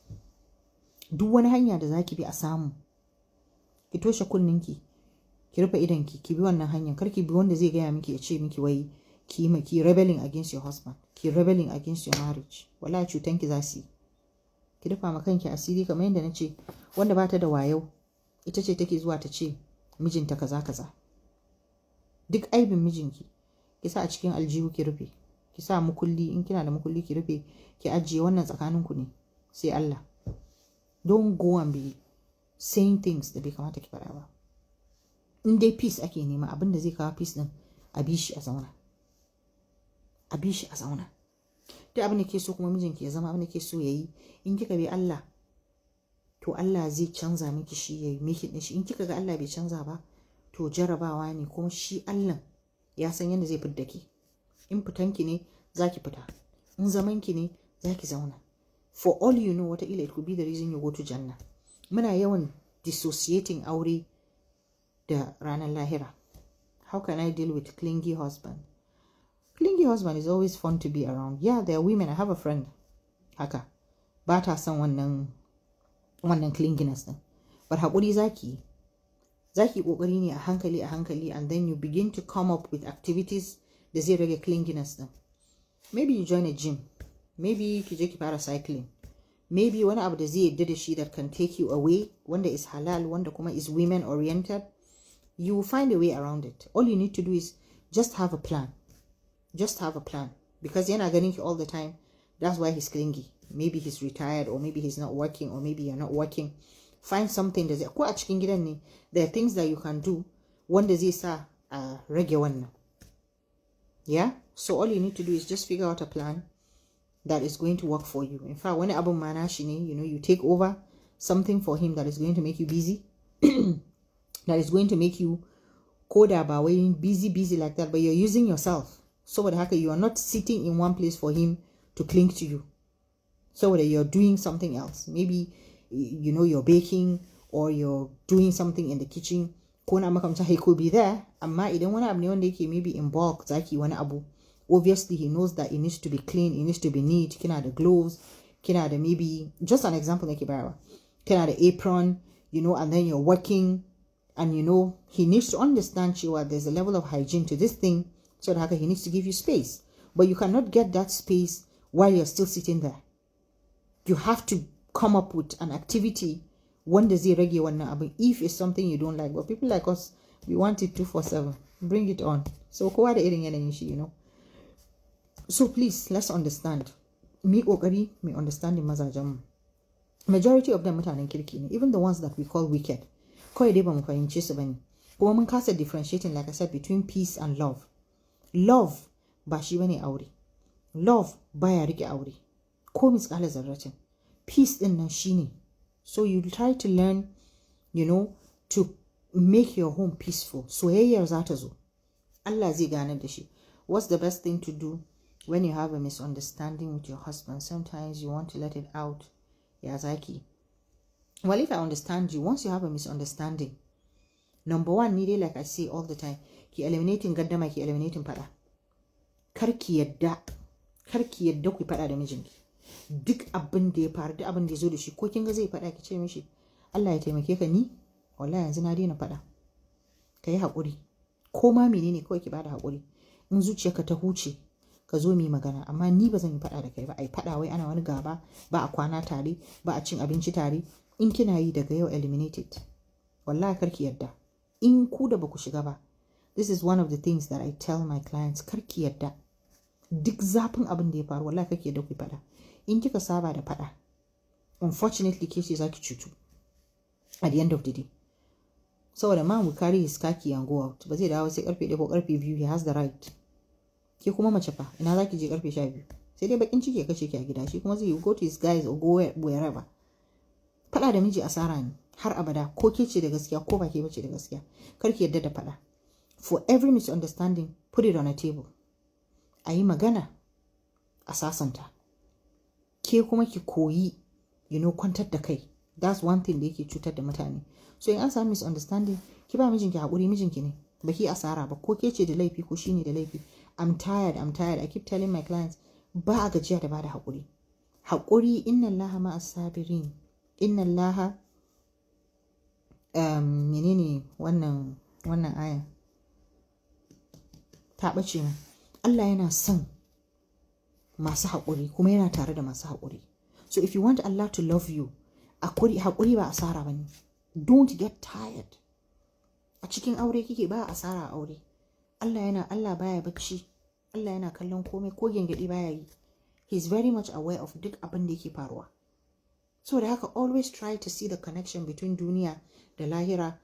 A: Duk wani hanya da zaki bi a samu, ki toshe kunninki, ki rufe idanki, ki bi wannan hanyar. Kar ki bi wanda zai gaya miki ya ce miki wai ki rebelling against your husband, ki rebelling against your marriage. Wallahi cutanki za su yi. Ki rufa ma kanki asiri kamar yadda na ce, wanda ba ta da wayo ita ce take zuwa ta ce mijinta kaza kaza. Duk aibin mijinki ki sa a cikin aljihu ki rufe, ki sa mukulli, in kina da mukulli ki rufe, ki ajiye. Wannan tsakaninku ne, sai Allah. Don't go and be saying things da bai kamata ki faɗa ba. In dai peace ake nema, abin da zai kawo peace din, a bi shi a zauna, a bi shi a zauna. Duk abin da ke so kuma mijinki ya zama abin da ke so ya yi, in kika bi Allah, to Allah zai canza miki shi, ya yi miki din shi. In kika ga Allah bai canza ba, to jarabawa ne, kuma shi Allah ya san yadda zai fidda ki. In fitanki ne za ki fita, in zamanki ne za ki zauna. For all you know, wataƙila it could be the reason you go to Jannah. Muna yawan dissociating aure da ranar lahira. How can I deal with clingy husband? Clingy husband is always fun to be around. Yeah, there are women. I have a friend. Haka. Ba ta son wannan clinginess din. But haƙuri zaki. Zaki ƙoƙari ne a hankali, and then you begin to come up with activities da zai rage clinginess din. Maybe you join a gym. Maybe ki je ki fara cycling. Maybe wani abu da zai yadda da shi that can take you away, wanda is halal, wanda kuma is women oriented. You will find a way around it. All you need to do is just have a plan. Just have a plan. Because yana ganin ki all the time. That's why he's clingy. Maybe he's retired, or maybe he's not working, or maybe you're not working. Find something da zai, ko a cikin gidan ne, there are things that you can do wanda zai sa rage wannan. Yeah? So all you need to do is just figure out a plan that is going to work for you. In fact, wani abun ma nashi ne, you take over something for him that is going to make you busy. That is going to make you koda ba wai busy like that, but you're using yourself. So haka, you are not sitting in one place for him to cling to you. So that you're doing something else. Maybe, you're baking, or you're doing something in the kitchen. Ko na makamta, he could be there. Amma idan wani abu ne wanda yake maybe in bulk, zaki wani abu. Obviously, he knows that it needs to be clean, it needs to be neat. Kina da gloves, kina da maybe, just an example nake bayarwa. Kina da apron, and then you're working, and he needs to understand there's a level of hygiene to this thing, so that he needs to give you space. But you cannot get that space while you're still sitting there. You have to come up with an activity wanda zai rage wannan abin, if it's something you don't like. But people like us, we want it 2/7. Bring it on. So kowa da irin yanayin shi, So please, let's understand. Mi kokari, mi understanding mazajenmu. Majority of them mutanen kirki ne, even the ones that we call wicked. Kawai dai ba mu fahimce su bane. Kuma mun kasa differentiating, like I said, between peace and love. Love ba shi bane aure. Love baya rike aure. Ko misƙala zarratin. Peace din nan shine. So you try to learn, to make your home peaceful. Soyayyar za ta zo. Allah zai ganar da shi. What's the best thing to do when you have a misunderstanding with your husband? Sometimes you want to let it out. Yazaki. Well, if I understand you, once you have a misunderstanding, number one, need, like I say all the time, ki eliminating gaddama, ki eliminating fada. Kar ki yadda ku fada da mijinki. Duk abin da ya faru, duk abin da ya zo da shi, ko kin ga zai fada, ki ce mishi, Allah ya taimake ka, ni wallahi yanzu na daina fada. Kai haƙuri. Ko ma menene, kawai ki bada haƙuri. In zuciyarka ta huce, ka zo mu magana, amma ni ba zan yi fada da kai ba. Ai fada wai ana wani gaba, ba a kwana tare, ba a cin abinci tare. In kina yi daga yau, eliminate it. Wallahi kar ki yadda. In ku da ba ku shiga ba, this is one of the things that I tell my clients, kar ki yadda. Duk zafin abin da ya faru, wallahi kar ki yadda ku fada. In kika saba da fada, unfortunately ke ce zaki cutu at the end of the day. So the man will carry his khaki and go out. Ba zai dawo sai karfe 1 ko karfe 2, he has the right. Ke kuma mace fa, ina zaki je karfe 12? Sai dai bakin ciki ya kashe ki a gida, shi kuma zai go to his guys or go wherever. Fada da miji asara ne har abada, ko ke ce da gaskiya ko ba ke bace da gaskiya. Kar ki yadda da fada. For every misunderstanding, put it on a table. Ayi magana a sasanta. Ke kuma ki koyi, kwantar da kai. That's one thing da yake cutar da mutane. So in an samu misunderstanding, ki ba mijinki haƙuri, mijinki ne. baki asara ba, ko ke ce da laifi ko shine da laifi. I'm tired. I keep telling my clients ba a gajiya da bada haƙuri. Haƙuri, inna Allaha ma'as sabirin. Inna Allaha menene wannan aya ta ɓace mu. Allah yana son masu haƙuri kuma yana tare da masu haƙuri. So if you want Allah to love you, haƙuri ba asara bane. Don't get tired. A cikin aure kike ba asara a aure. Allah baya bacci. Allah yana kallon komai, ko gengedi baya yi. He's very much aware of duk abin da yake faruwa. So da haka always try to see the connection between duniya da lahira,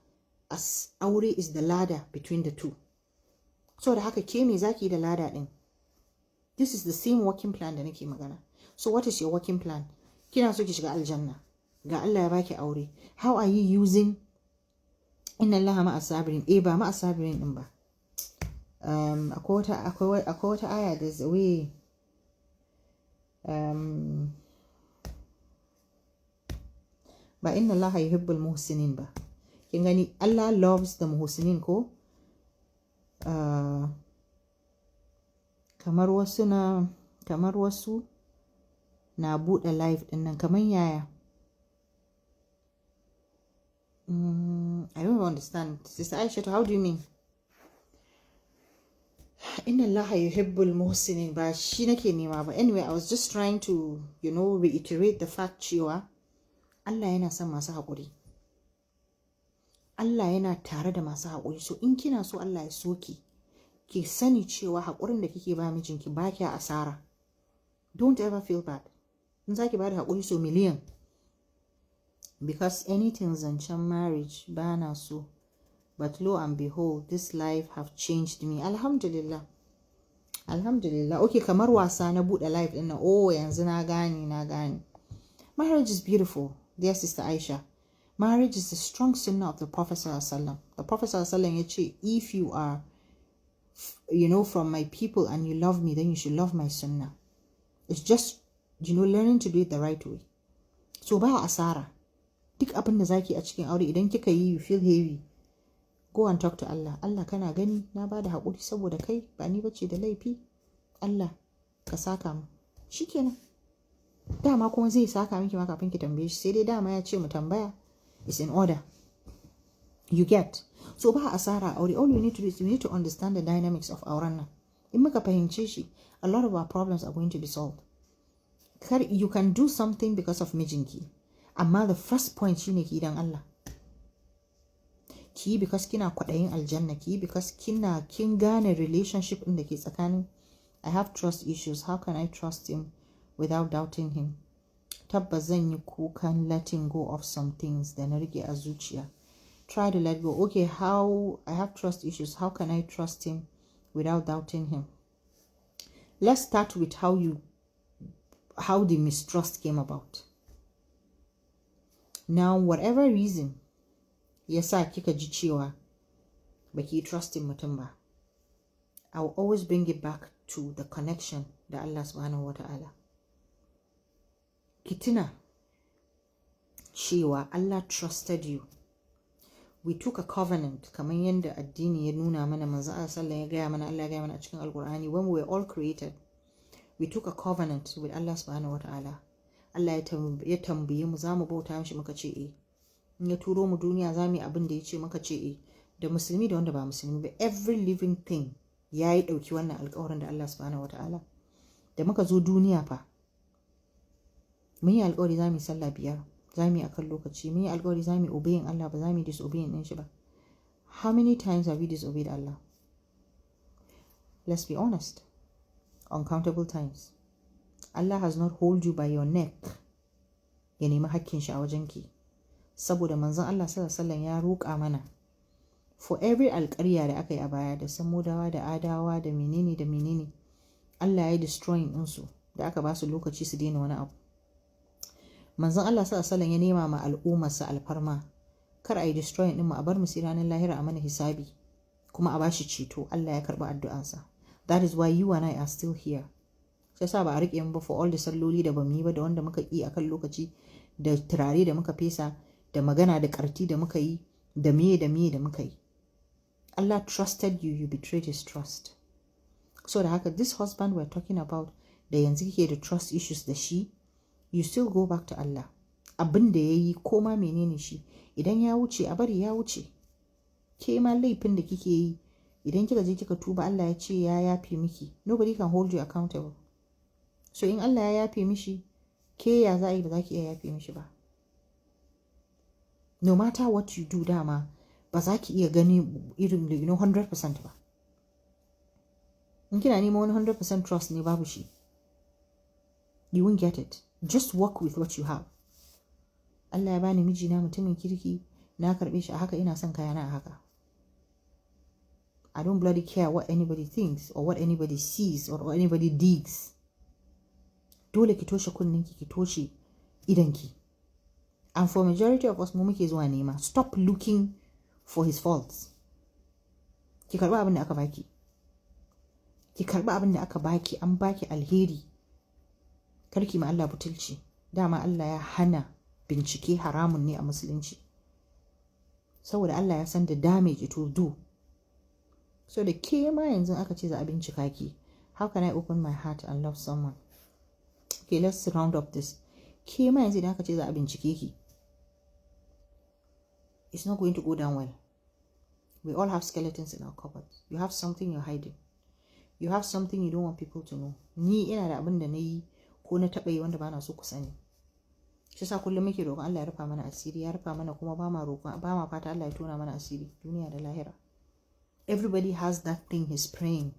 A: as aure is the ladder between the two. So da haka ke me zaki da ladder din? This is the same working plan da nake magana. So what is your working plan? Kina so ki shiga aljanna. Ga Allah ya baki aure. How are you using inna Allaha ma'as sabirin? Ba ma'as sabirin din ba. Akwai wata aya da zai ba inna Allaha yuhibbul muhsinin ba. Kin gani Allah loves the muhsinin ko? Kamar wasu na buɗe live ɗin nan kamar yaya? I don't understand. Sister Aisha, how do you mean? Inna Allaha yuhibbul muhsinin ba shi nake nema ba. Anyway, I was just trying to, reiterate the fact cewa Allah yana son masu haƙuri. Allah yana tare da masu haƙuri. So in kina so Allah ya so ki sani cewa haƙurin da kike ba mijinki ba kya asara. Don't ever feel bad. In zaki ba da haƙuri so miliyan. Because anything zancen marriage ba na so. But lo and behold, this life have changed me. Alhamdulillah. Okay, kamar wasa na buɗe life ɗin na. Oh, yanzu na gane. Marriage is beautiful, dear Sister Aisha. Marriage is the strong sunnah of the Prophet ﷺ. The Prophet ﷺ yace, if you are, from my people and you love me, then you should love my sunnah. It's just, learning to do it the right way. So ba asara. Duk abin da zaki a cikin aure idan kika yi you feel heavy. Go and talk to Allah. Allah, kana gani na bada haƙuri saboda kai, ba ni bace da laifi. Allah, ka saka mu. Shikenan. Dama kuma zai saka miki ma kafin ki tambaye shi. Sai dai dama ya ce mu tambaya. It's in order. You get. So ba asara aure. All you need to do is you need to understand the dynamics of auren nan. In muka fahimce shi, a lot of our problems are going to be solved. You can do something because of mijinki. Amma the first point shine ki dan Allah. Ki because kina kwaɗayin aljanna, ki because kin gane relationship ɗin da ke tsakanin. I have trust issues. How can I trust him without doubting him? Tabbas zan yi kukan letting go of some things da na rike a zuciya. Try to let go. Okay, how I have trust issues. How can I trust him without doubting him? Let's start with how the mistrust came about. Now, whatever reason yasa kika ji cewa baki trusting mutum ba, I will always bring it back to the connection da Allah subhanahu wa ta'ala. Kitina cewa Allah trusted you. We took a covenant kamar yadda addini ya nuna mana, manzo Allah sallallahu ya gaya mana, Allah ya gaya mana a cikin Alqur'ani, when we were all created. We took a covenant with Allah subhanahu wa ta'ala. Allah ya tambaye mu za mu bauta mishi, muka ce eh. In ya turo mu duniya za mu yi abin da ya ce, muka ce eh. Da musulmi da wanda ba musulmi ba, every living thing ya yi ɗauki wannan alƙawarin da Allah subhanahu wa ta'ala. Da muka zo duniya fa, mun yi alƙawari za mu yi sallah 5, za mu yi akan lokaci, mun yi alƙawari za mu yi obeying Allah, ba za mu yi disobeying ɗin shi ba. How many times have we disobeyed Allah? Let's be honest. Uncountable times. Allah has not hold you by your neck ya nemi hakkin shi a wajenki. Saboda manzon Allah sallallahu alaihi wasallam ya roƙa mana for every alƙarya da aka yi a baya, da samudawa da adawa da menene Allah ya destroying ɗinsu da aka ba su lokaci su daina wani abu. Manzon Allah sallallahu alaihi wasallam ya nema ma al'ummarsa alfarma, kar a yi destroying ɗin mu, a bar mu sai ranar lahira a mana hisabi kuma a bashi ceto. Allah ya karɓi addu'ansa. That is why you and I are still here. Sai sa ba a riƙe mu ba for all the salloli da bamu yi ba, da wanda muka yi akan lokaci, da turare da muka fesa, da magana da ƙarti da muka yi, da meye da muka yi. Allah trusted you, you betrayed his trust. So da haka this husband we're talking about da yanzu kike da trust issues da shi, you still go back to Allah. Abin da yayi ko ma menene shi, idan ya wuce a bari ya wuce. Ke ma laifin da kike yi, idan kika je kika tuba Allah ya ce ya yafe miki, nobody can hold you accountable. So in Allah ya yafe mishi, ke ya za a yi ba za ki iya yafe mishi ba. No matter what you do dama, ba za ki iya gani irin 100% ba. In kina neman 100% trust ne babu shi. You won't get it. Just work with what you have. Allah ya bani mijina mutumin kirki, na karbe shi a haka, ina son kayana a haka. I don't bloody care what anybody thinks or what anybody sees or what anybody digs. Dole ki toshe kunninki, ki toshe idanki. And for majority of us, mu muke zuwa nema. Stop looking for his faults. Ki karba abin da aka baki. Ki karba abin da aka baki, an baki alheri. Karki ma Allah butulci. Dama Allah ya hana bincike, haramun ne a musulunci. Saboda Allah ya san the damage it will do. So da ke ma yanzu aka ce za a bincika ki. How can I open my heart and love someone? Okay, let's round up this. Ke ma yanzu da aka ce za a bincike ki, it's not going to go down well. We all have skeletons in our cupboards. You have something you're hiding. You have something you don't want people to know. Ni ina da abin da na yi ko na taɓa yi wanda ba na so ku sani. Shi sa kullum muke roƙon Allah ya rufa mana asiri, ya rufa mana kuma ba ma fata Allah ya tona mana asiri duniya da lahira. Everybody has that thing he's praying.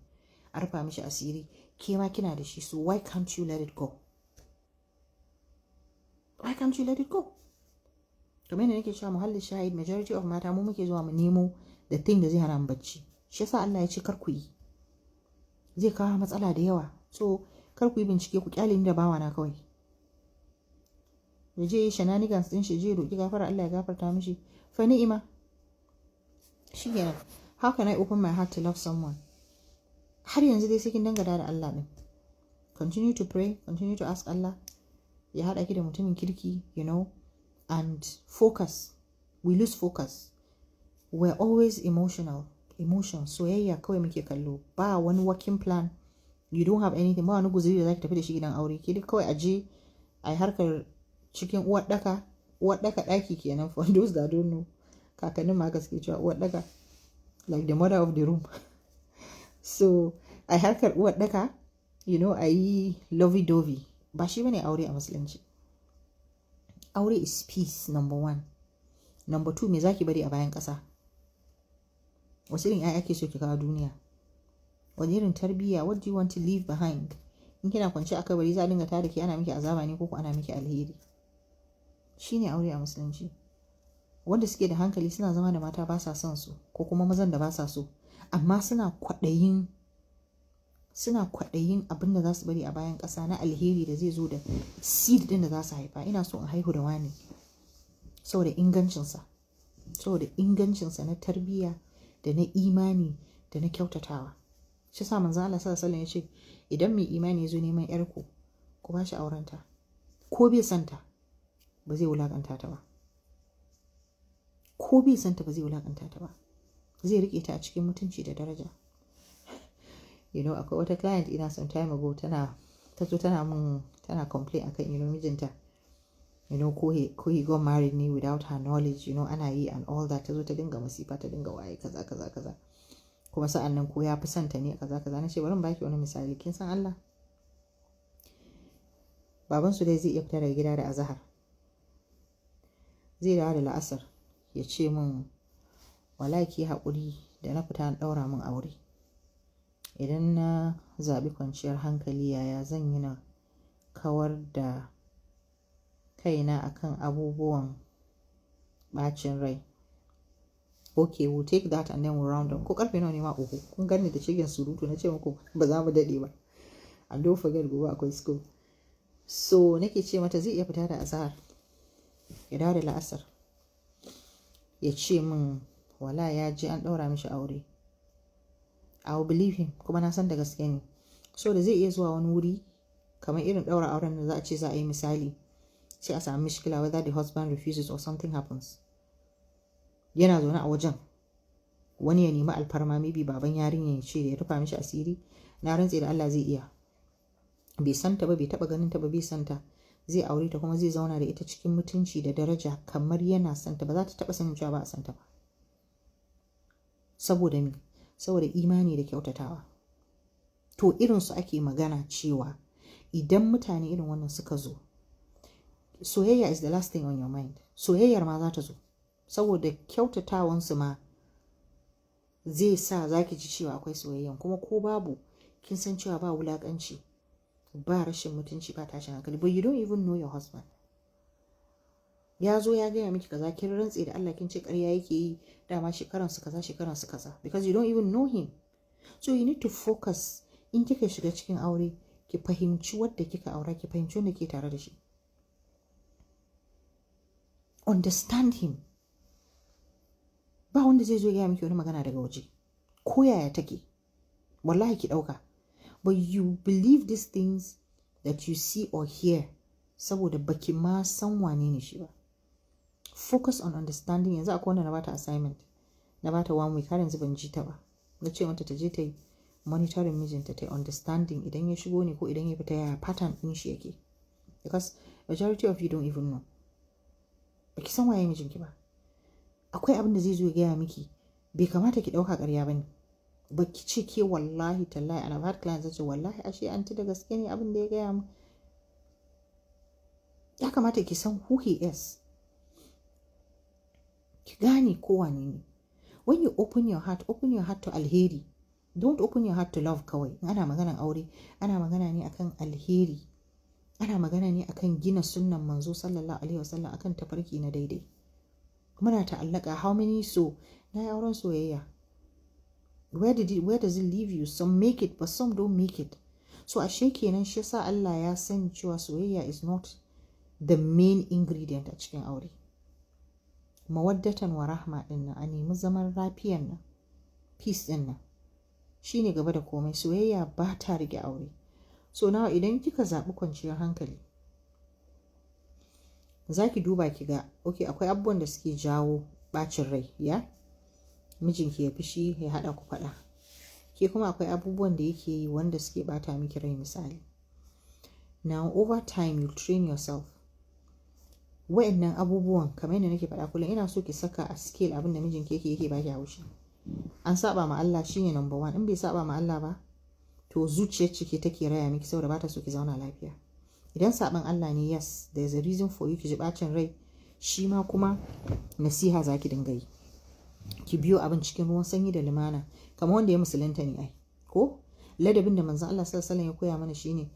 A: A rufa mishi asiri. Ke ma kina da shi, so why can't you let it go? Why can't you let it go? Kamar yadda nake cewa muhallin shahid, majority of mata mu muke zuwa mu nemo the thing da zai hana mu bacci. Shi yasa Allah ya ce kar ku yi. Zai kawo matsala da yawa. So kar ku yi bincike, ku kyale ni da bawa na kawai. Ya je shenanigans din shi, je roki gafara Allah ya gafarta mishi. Fa ni'ima. Shi kenan. How can I open my heart to love someone? Har yanzu dai sai kin dangana da Allah din. Continue to pray, continue to ask Allah. Ya haɗa ki da mutumin kirki, and focus. We lose focus. We're always emotional. Emotion, soyayya kawai muke kallo. Ba wani working plan. You don't have anything. Ba wani guzuri da zaki tafi da shi gidan aure. Ke duk kawai aje ai harkar cikin uwar daka daki kenan, for those that don't know. Kakannin ma gaske cewa uwar daka, like the mother of the room. So ai harkar uwar daka, ayi lovey dovey. Ba shi bane aure a musulunci. Aure is peace, number 1. Number 2, me zaki bari a bayan ƙasa? Wasu irin ƴaƴa ke so ki kawo duniya? Wani irin tarbiyya? What do you want to leave behind? In kina kwance a kabari za a dinga tada ki ana miki azaba ne ko ana miki alheri? Shine aure a musulunci. Wanda suke da hankali suna zama da mata ba sa son su, ko kuma mazan da ba sa so, amma suna kwaɗayin abin da za su bari a bayan ƙasa na alheri da zai zo da seed din da za su haifa. Ina so in haihu da wani saboda ingancinsa na tarbiyya da na imani da na kyautatawa. Shi sa manzo Allah sallallahu alaihi wasallam ya ce idan mai imani ya zo neman yarku, ku ba shi aurenta, ko bai santa ba zai wulakanta ta ba. Zai rike ta a cikin mutunci da daraja. Akwai wata client ina some time ago tana complain akan mijinta, ko he got married ne without her knowledge, ana yi and all that. Ta zo ta dinga masifa, ta dinga waye kaza kuma sa'an nan ko ya fi santa ne kaza. Na ce bari in baki wani misali. Kin san Allah, baban su dai zai iya fita daga gida da azhar, zai dawo da la'asar ya ce min wallahi ki haƙuri da na fita an ɗaura min aure. Idan na zaɓi kwanciyar hankali, yaya zan yi na kawar da kaina akan abubuwan ɓacin rai? Okay, we'll take that and then we'll round up. Ko karfe nawa ne ma uku? Kun gani da cikin surutu, na ce muku ba za mu daɗe ba. And don't forget gobe akwai school. So nake ce mata zai iya fita da azahar, ya dawo da la'asar, ya ce min wala ya je an ɗaura mishi aure. I will believe him, kuma na san da gaske ne. So da zai iya zuwa wani wuri kamar irin ɗaura auren da za a ce za a yi misali, sai a samu mishkila, whether the husband refuses or something happens. Yana zaune a wajen wani ya nemi alfarma, maybe baban yarinya ya ce ya rufa mishi asiri, na rantse da Allah zai iya. Bai santa ba, bai taba ganin ta ba, bai santa, zai aure ta kuma zai zauna da ita cikin mutunci da daraja kamar yana santa, ba za ta taba sanin cewa ba a santa ba. Saboda me? Saboda imani da kyautatawa. To irin su ake magana cewa idan mutane irin wannan suka zo, soyayya is the last thing on your mind. Soyayyar ma za ta zo saboda kyautatawansu ma zai sa zaki ji cewa akwai soyayyan, kuma ko babu kin san cewa ba wulakanci, ba rashin mutunci, ba tashin hankali. But you don't even know your husband. Ya zo ya gaya miki kaza, kin rantse da Allah kin ce ƙarya yake yi, dama shekaransu kaza, because you don't even know him. So you need to focus. In kika shiga cikin aure, ki fahimci wadda kika aura, ki fahimci wanda ke tare da shi. Understand him. Ba wanda zai zo ya miki wani magana daga waje, ko yaya take, wallahi ki ɗauka. But you believe these things that you see or hear saboda baki ma san wane ne shi ba. Focus on understanding. Yanzu akwai wanda na bata assignment, na bata 1 week, har yanzu ban ji ta ba. Na ce mata ta je ta yi monitoring mijinta, ta yi understanding idan ya shigo ne ko idan ya fita ya pattern ɗin shi yake. Because majority of you don't even know. Baki san waye mijinki ba. Akwai abin da zai zo ya gaya miki, bai kamata ki ɗauka ƙarya ba ne. Baki ce ke wallahi tallahi, ana har client ce wallahi ashe anti da gaske ne abin da ya gaya mu. Ya kamata ki san who he is. Ki gane ko wane ne. When you open your heart to alheri. Don't open your heart to love kawai. Ana maganan aure, ana magana ne akan alheri. Ana magana ne akan gina sunnan manzo sallallahu alaihi wasallam, akan tafarki na daidai. Muna ta'allaka, how many so na yi auren soyayya. Where does it leave you? Some make it, but some don't make it. So ashe kenan shi yasa Allah ya sani cewa soyayya is not the main ingredient a cikin aure. Mawaddatan wa rahma din nan, a nemi zaman lafiyan nan, peace din nan shine gaba da komai. Soyayya ba ta rike aure. So now idan kika zaɓi kwanciyar hankali, zaki duba ki ga okay, akwai abubuwan da suke jawo bacin rai, ya mijinki ya fushi ya haɗa ku faɗa, ke kuma akwai abubuwan da yake yi wanda suke bata miki rai. Misali, now over time you train yourself. Wa'annan abubuwan kamar yadda nake faɗa kullum, ina so ki saka a scale abin da mijinki yake baki haushi. An saba ma Allah shine number 1. In bai saba ma Allah ba, to zuciyar ciki take raya miki saboda bata so ki zauna lafiya. Idan saban Allah ne, yes, there is a reason for you ki ji bacin rai, shi ma kuma nasiha zaki dinga yi. Ki biyo abin cikin ruwan sanyi da lumana, kamar wanda ya musulunta ne ai. Ko ladabin da manzon Allah sallallahu alaihi wasallam ya koya mana shine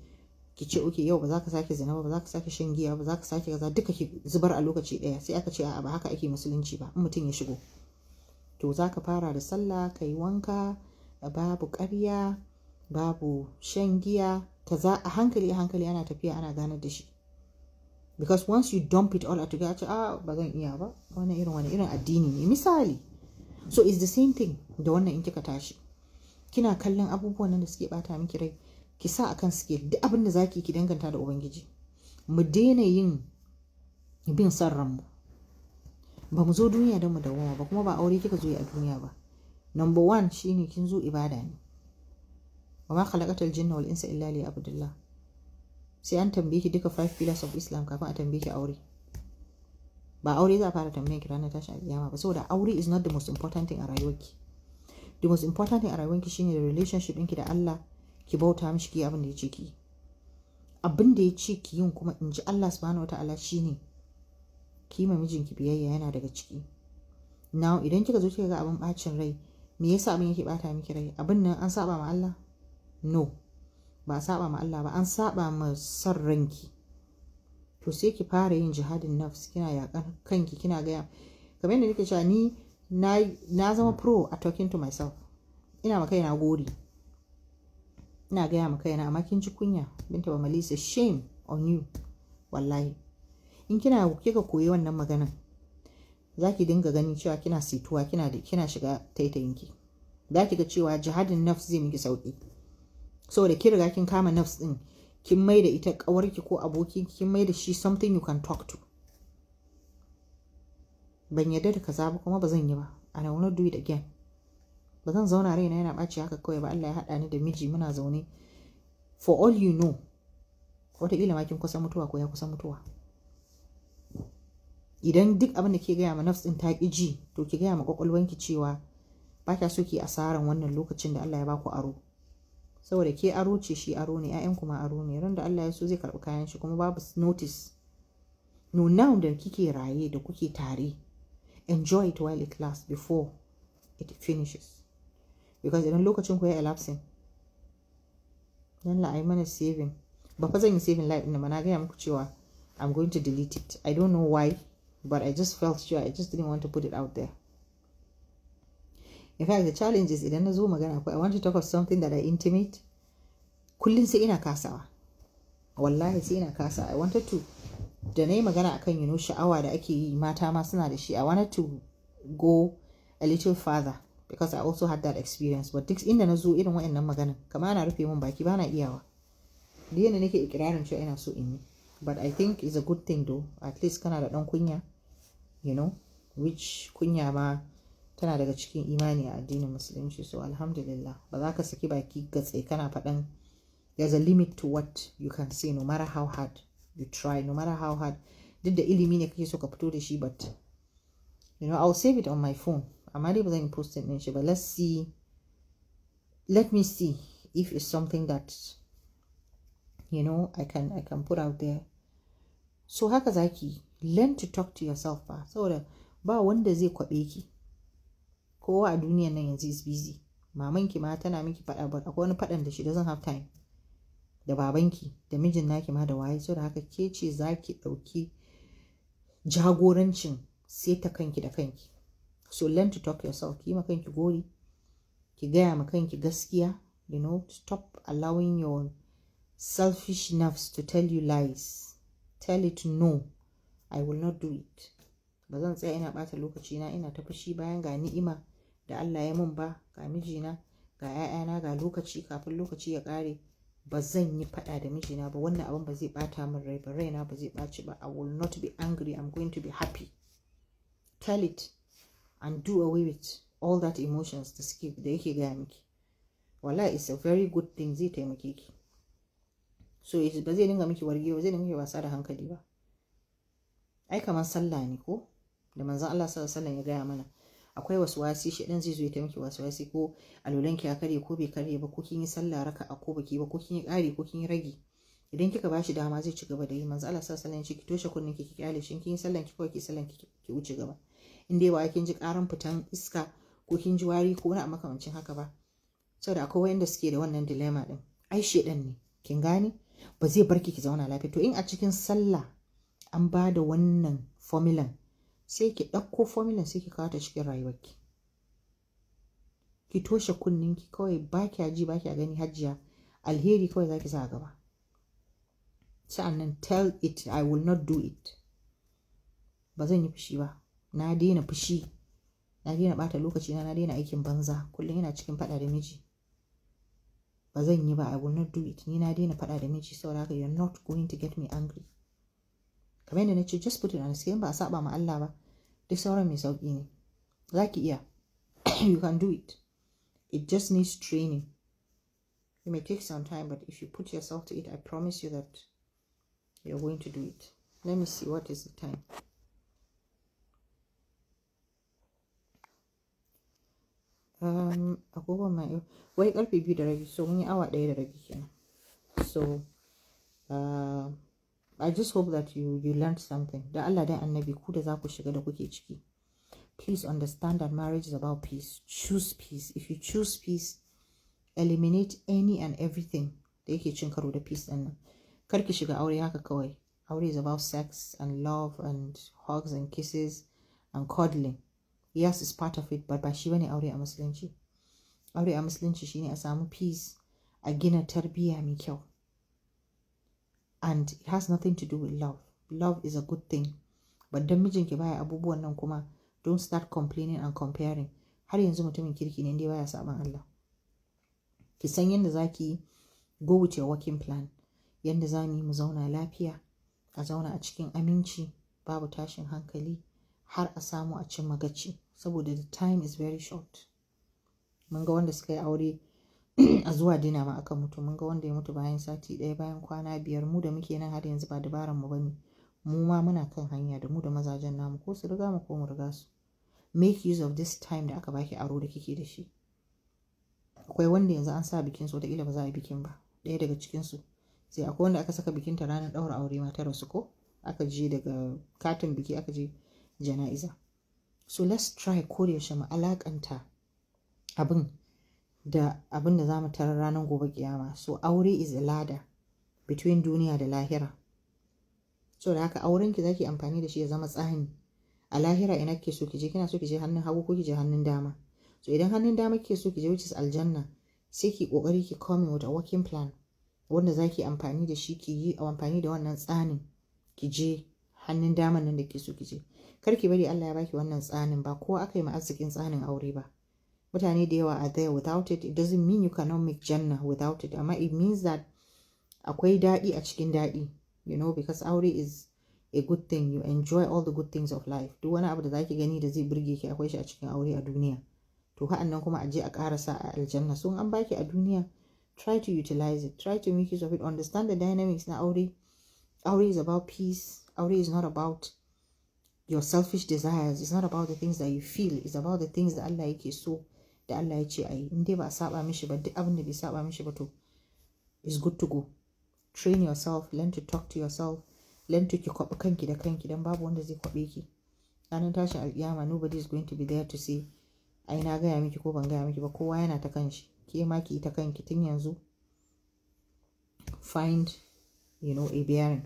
A: ki ce okay, yau ba za ka sake zina ba za ka sake shan giya ba za ka sake kaza, duka ki zubar a lokaci daya. Sai aka ce a'a, ba haka ake musulunci ba. In mutum ya shigo, to za ka fara da sallah, ka yi wanka, babu ƙarya, babu shan giya, kaza, a hankali ana tafiya ana ganar da shi. Because once you dump it all together, ce ba zan iya ba, wani irin addini ne misali. So it's the same thing da wannan. In kika tashi kina kallon abubuwan nan da suke bata miki rai, ki sa akan scale. Duk abin da zaki ki danganta da ubangiji. Mu daina yin bin san ranmu. Ba mu zo duniya don mu dawoma ba, kuma ba aure kika zo yi a duniya ba. Number 1 shine kin zo ibada ne. Wa ma khalaqatal jinna wal insa illa liya'budullah. Sai an tambaye ki duka 5 pillars of Islam kafin a tambaye ki aure. Ba aure za a fara tambayen ki ranar tashin alƙiyama ba, saboda aure is not the most important thing a rayuwarki. The most important thing a rayuwarki shine the relationship ɗinki da Allah, ki bauta mishi, ki abin da ya ce ki. Abin da ya ce ki yin kuma in ji Allah subhanahu wataala shine ki ma mijinki biyayya, yana daga ciki. Now idan kika zo kika ga abin bacin rai, me yasa abin yake bata miki rai? Abin nan an saba ma Allah? No, ba saba ma Allah ba, an saba ma san ranki. To sai ki fara yin jihadin nafs, kina yakan kanki, kina gaya kamar yadda nake cewa ni na zama pro a talking to myself. Ina maka yana gori, ina gaya maka yana, amma kin ji kunya Binta ba Malisa, shame on you wallahi. In kika koyi wannan maganan, zaki dinga ganin cewa kina situwa, kina shiga taitayinki. Zaki ga cewa jihadin nafs zai miki sauki, saboda kin riga kin kama nafs din, kin mai da ita kawarki ko aboki, kin mai da shi something you can talk to. Ban yarda da kaza ba kuma ba zan yi ba, and I will not do it again. ba zan zauna raina yana ɓaci haka kawai ba. Allah ya haɗa ni da miji muna zaune, for all you know wataƙila ma kin kusa mutuwa ko ya kusa mutuwa. Idan duk abin da ke gaya ma nafs ɗin ta ƙi ji, to ki gaya ma ƙwaƙwalwanki cewa ba kya so ki asaran wannan lokacin da Allah ya baku aro, saboda ke aro ce, shi aro ne, 'ya'yan kuma aro ne. Ran da Allah ya so zai karɓi kayan shi kuma babu notice. No, now da kike raye da kuke tare, enjoy it while it lasts before it finishes, because idan lokacin ku ya elapsing, dan la ai mana saving. Ba fa zan yi saving life ɗin ba, na gaya muku cewa I'm going to delete it. I don't know why, but I just felt sure. I just didn't want to put it out there. In fact, the challenge is idan na zo magana ko I want to talk of something that I intimate, kullum sai ina kasawa. Wallahi sai ina kasa. I wanted to, da na yi magana akan sha'awa da ake yi, mata ma suna da shi. I wanted to go a little further because I also had that experience. But duk inda na zo irin wa'annan magana, kamar ana rufe min baki, bana iyawa. Da yana nake ikirarin cewa ina so in yi. But I think it's a good thing though. At least kana da ɗan kunya, which kunya ma tana daga cikin imani a addinin musulunci. So alhamdulillah, ba za ka saki baki gatse kana faɗan. There's a limit to what you can say, no matter how hard you try, no matter how hard. Duk da ilimi ne kake so ka fito da shi, but I'll save it on my phone. Amma dai ba zan post it din shi ba. Let me see if it's something that I can put out there. So haka zaki learn to talk to yourself ba, saboda ba wanda zai kwabe ki. Kowa a duniyan nan yanzu is busy. Mamanki ma tana miki faɗa, ba akwai wani faɗan da she doesn't have time. Da babanki, da mijin naki ma da waye. So da haka ke ce zaki ɗauki jagorancin seta kanki da kanki. So learn to talk to yourself. Ki ma kanki gori, ki gaya ma kanki gaskiya. Stop allowing your selfish nerves to tell you lies. Tell it no, I will not do it. Ba zan tsaya ina ɓata lokacina ina ta fushi bayan ga ni'ima da Allah ya mun ba, ga mijina, ga 'ya'yana, ga lokaci kafin lokaci ya ƙare. Ba zan yi faɗa da mijina ba, wannan abin ba zai ɓata min rai ba, raina ba zai ɓaci ba. I will not be angry, I'm going to be happy. Tell it and do away with all that emotions da yake gaya miki. Wallahi, it's a very good thing, zai taimake ki. So ba zai dinga miki warge ba, zai dinga miki wasa da hankali ba. Ai kamar sallah ne ko da manzon Allah sallallahu alaihi wasallam ya gaya mana, akwai waswasi, shedan zai zo ya taimaki waswasi, ko alolanki ya kare ko bai kare ba, ko kin yi sallah raka'a ko baki ba, ko kin yi ƙari ko kin yi rage. Idan kika bashi dama zai ci gaba da yi. Manzon Allah sallallahu alaihi wasallam ya ce ki toshe kunnen ki kyale shi, kin yi sallan ki kawai ki sallan ki wuce gaba. In dai ba kin ji ƙaran fitan iska ko kin ji wari ko wani makamancin haka ba. Saboda akwai wanda suke da wannan dilemma din. Ai shedan ne, kin gane? Ba zai barki ki zauna lafiya. To in a cikin sallah an ba da wannan formulan, sai ki ɗauko formulan sai ki kawo ta cikin rayuwarki. Ki toshe kunninki kawai, ba kya ji ba kya gani hajiya, alheri kawai zaki sa gaba. Sa'annan tell it I will not do it. Ba zan yi fushi ba. Na daina fushi. Na daina ɓata lokaci na daina aikin banza. Kullum ina cikin faɗa da miji. Ba zan yi ba, I will not do it. Ni na daina faɗa da miji, saboda haka you're not going to get me angry. Kamar yadda na ce, just put it on a scale. Ba a saba ma Allah ba, duk sauran mai sauƙi ne. Za ki iya. You can do it. It just needs training. It may take some time, but if you put yourself to it, I promise you that you're going to do it. Let me see, what is the time? Agogon mai wai karfe 2:30, so mun yi awa 1:30 kenan. So I just hope that you learned something. Da Allah dan annabi, ku da za ku shiga da kuke ciki, please understand that marriage is about peace. Choose peace. If you choose peace, eliminate any and everything da yake cin karo da peace din nan. Kar ki shiga aure haka kawai. Aure is about sex and love and hugs and kisses and cuddling. Yes, it's part of it, but ba shi bane aure a musulunci. Aure a musulunci shine a samu peace, a gina tarbiyya mai kyau. And it has nothing to do with love. Love is a good thing. But dan mijinki baya abubuwan nan kuma, don't start complaining and comparing. Har yanzu mutumin kirki ne inda baya saban Allah. Ki san yanda zaki go with your working plan. Yanda zamu mu zauna lafiya, a zauna a cikin aminci, babu tashin hankali, har a samu a cin magaci. Saboda the time is very short. mun ga wanda suka yi aure a zuwa dina ma aka mutu, mun ga wanda ya mutu bayan sati ɗaya, bayan kwana 5. Mu da muke nan har yanzu ba dabaran mu bane, mu ma muna kan hanya da mu da mazajen namu, ko su riga mu ko mu riga su. Make use of this time da aka baki aro da kike da shi. Akwai wanda yanzu an sa bikin su, wataƙila ba za a yi bikin ba, ɗaya daga cikin su. Sai akwai wanda aka saka bikinta ranar ɗaura aure ma ta rasu, ko aka je daga katin biki aka je jana'iza. So let's try ko da yaushe mu alakanta abin da za mu tarar ranar gobe kiyama. So aure is a ladder between duniya da lahira. So da haka auren ki zaki amfani da shi ya zama tsani. A lahira ina kike so kije? Kina so kije hannun hagu ko kije hannun dama? So idan hannun dama kike so kije, which is aljanna, sai ki kokari ki come with a working plan wanda zaki amfani da shi, ki yi amfani da wannan tsanin ki je hannun daman nan da ke so ki je. Kar ki bari Allah ya baki wannan tsanin, ba kowa aka yi ma arzikin tsanin aure ba. Mutane da yawa are there without it. It doesn't mean you cannot make jannah without it, amma it means that akwai daɗi a cikin daɗi, you know, because aure is a good thing. You enjoy all the good things of life. Duk wani abu da zaki gani da zai burge ki akwai shi a cikin aure a duniya. To ha'annan kuma a je a ƙarasa a aljanna. So an baki a duniya, try to utilize it, try to make use of it, understand the dynamics na aure. Aure is about peace. Aure is not about your selfish desires. It's not about the things that you feel. It's about the things that Allah yake so, da Allah ya ce ayi. In dai ba a saba mishi ba, duk abin da bai saba mishi ba to it's good to go. Train yourself, learn to talk to yourself, learn to ki kwaɓi kanki da kanki, dan babu wanda zai kwaɓe ki. Ranar tashin alƙiyama nobody is going to be there to say ai na gaya miki ko ban gaya miki ba. Kowa yana ta kanshi. Ke ma ki ta kanki tun yanzu. Find, you know, a bearing.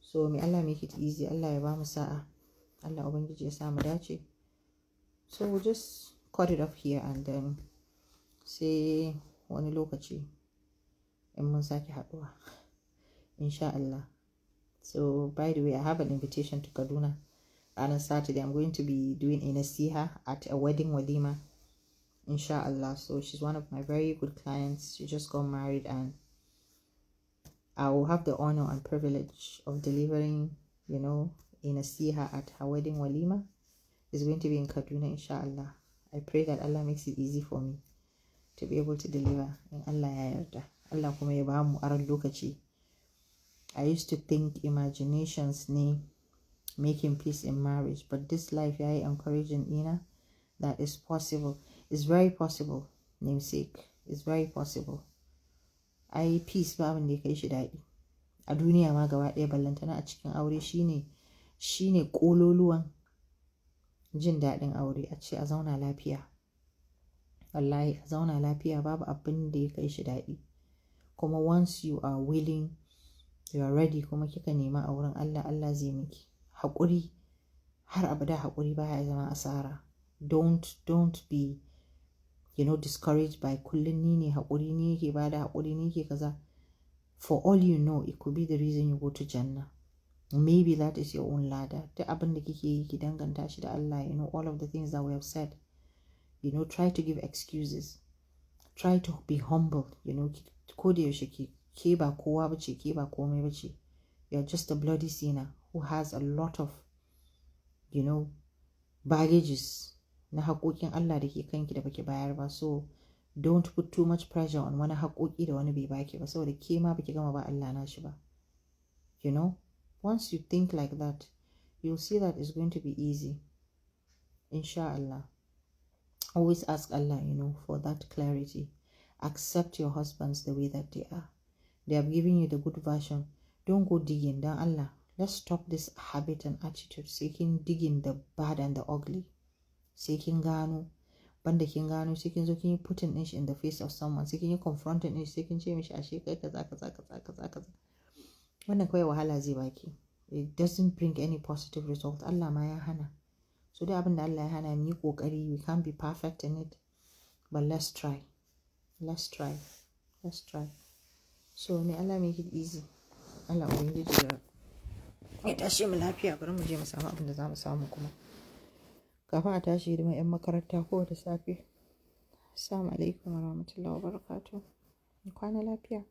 A: So may Allah make it easy. Allah ya ba mu sa'a. Allah ubangiji ya sa mu dace. So we'll just cut it off here and then sai wani lokaci in mun sake haɗuwa, insha Allah. So by the way, I have an invitation to Kaduna on Saturday. I'm going to be doing a nasiha at a wedding walima, insha Allah. So she's one of my very good clients. She just got married and I will have the honor and privilege of delivering, you know, a nasiha at her wedding walima. It's going to be in Kaduna, inshallah. I pray that Allah makes it easy for me to be able to deliver. In Allah ya yarda. Allah kuma ya bamu aran lokaci. I used to think imaginations ne making peace in marriage, but this life yayi encouraging ina that is possible. It's very possible, namesake. It's very possible. Ai peace ba abin da ya kai shi daɗi a duniya ma gaba ɗaya, ballantana a cikin aure. Shine ƙololuwan jin daɗin aure, a ce a zauna lafiya. Wallahi a zauna lafiya babu abin da ya kai shi daɗi. Kuma once you are willing, you are ready, kuma kika nema a wurin Allah, Allah zai miki. Haƙuri, har abada haƙuri baya zama asara. Don't be, you know, discouraged by kullum ni ne haƙuri, ni ke bada haƙuri, ni ke kaza. For all you know, it could be the reason you go to Jannah. Maybe that is your own ladder. Duk abin da kike yi ki danganta shi da Allah. You know, all of the things that we have said. You know, try to give excuses. Try to be humble. You know, ko da yaushe ke ba kowa bace, ke ba komai bace. You are just a bloody sinner who has a lot of, you know, baggages na haƙoƙin Allah da ke kanki da baki bayar ba. So don't put too much pressure on wani haƙoƙi da wani bai baki ba, saboda ke ma baki gama ba Allah na shi ba. You know, once you think like that, you'll see that it's going to be easy, inshallah. Always ask Allah, you know, for that clarity. Accept your husbands the way that they are. They have given you the good version. Don't go digging down. Allah, let's stop this habit and attitude, seeking digging the bad and the ugly. Seeking gano, banda kin gano, seeking zo kin putting it in the face of someone, seeking you confronting it, seeking ce mishi ashe kai kaza. Wannan kawai wahala zai baki. It doesn't bring any positive result. Allah ma ya hana. So da abin da Allah ya hana mu yi kokari. We can't be perfect in it, but let's try. So may Allah make it easy. Allah ubangiji ya tashi mu lafiya. Bari mu je mu samu abin da za mu samu kuma kafin a tashi hidimar 'yan makaranta ko da safe. Assalamu alaikum warahmatullahi wabarakatuh. Kwana lafiya.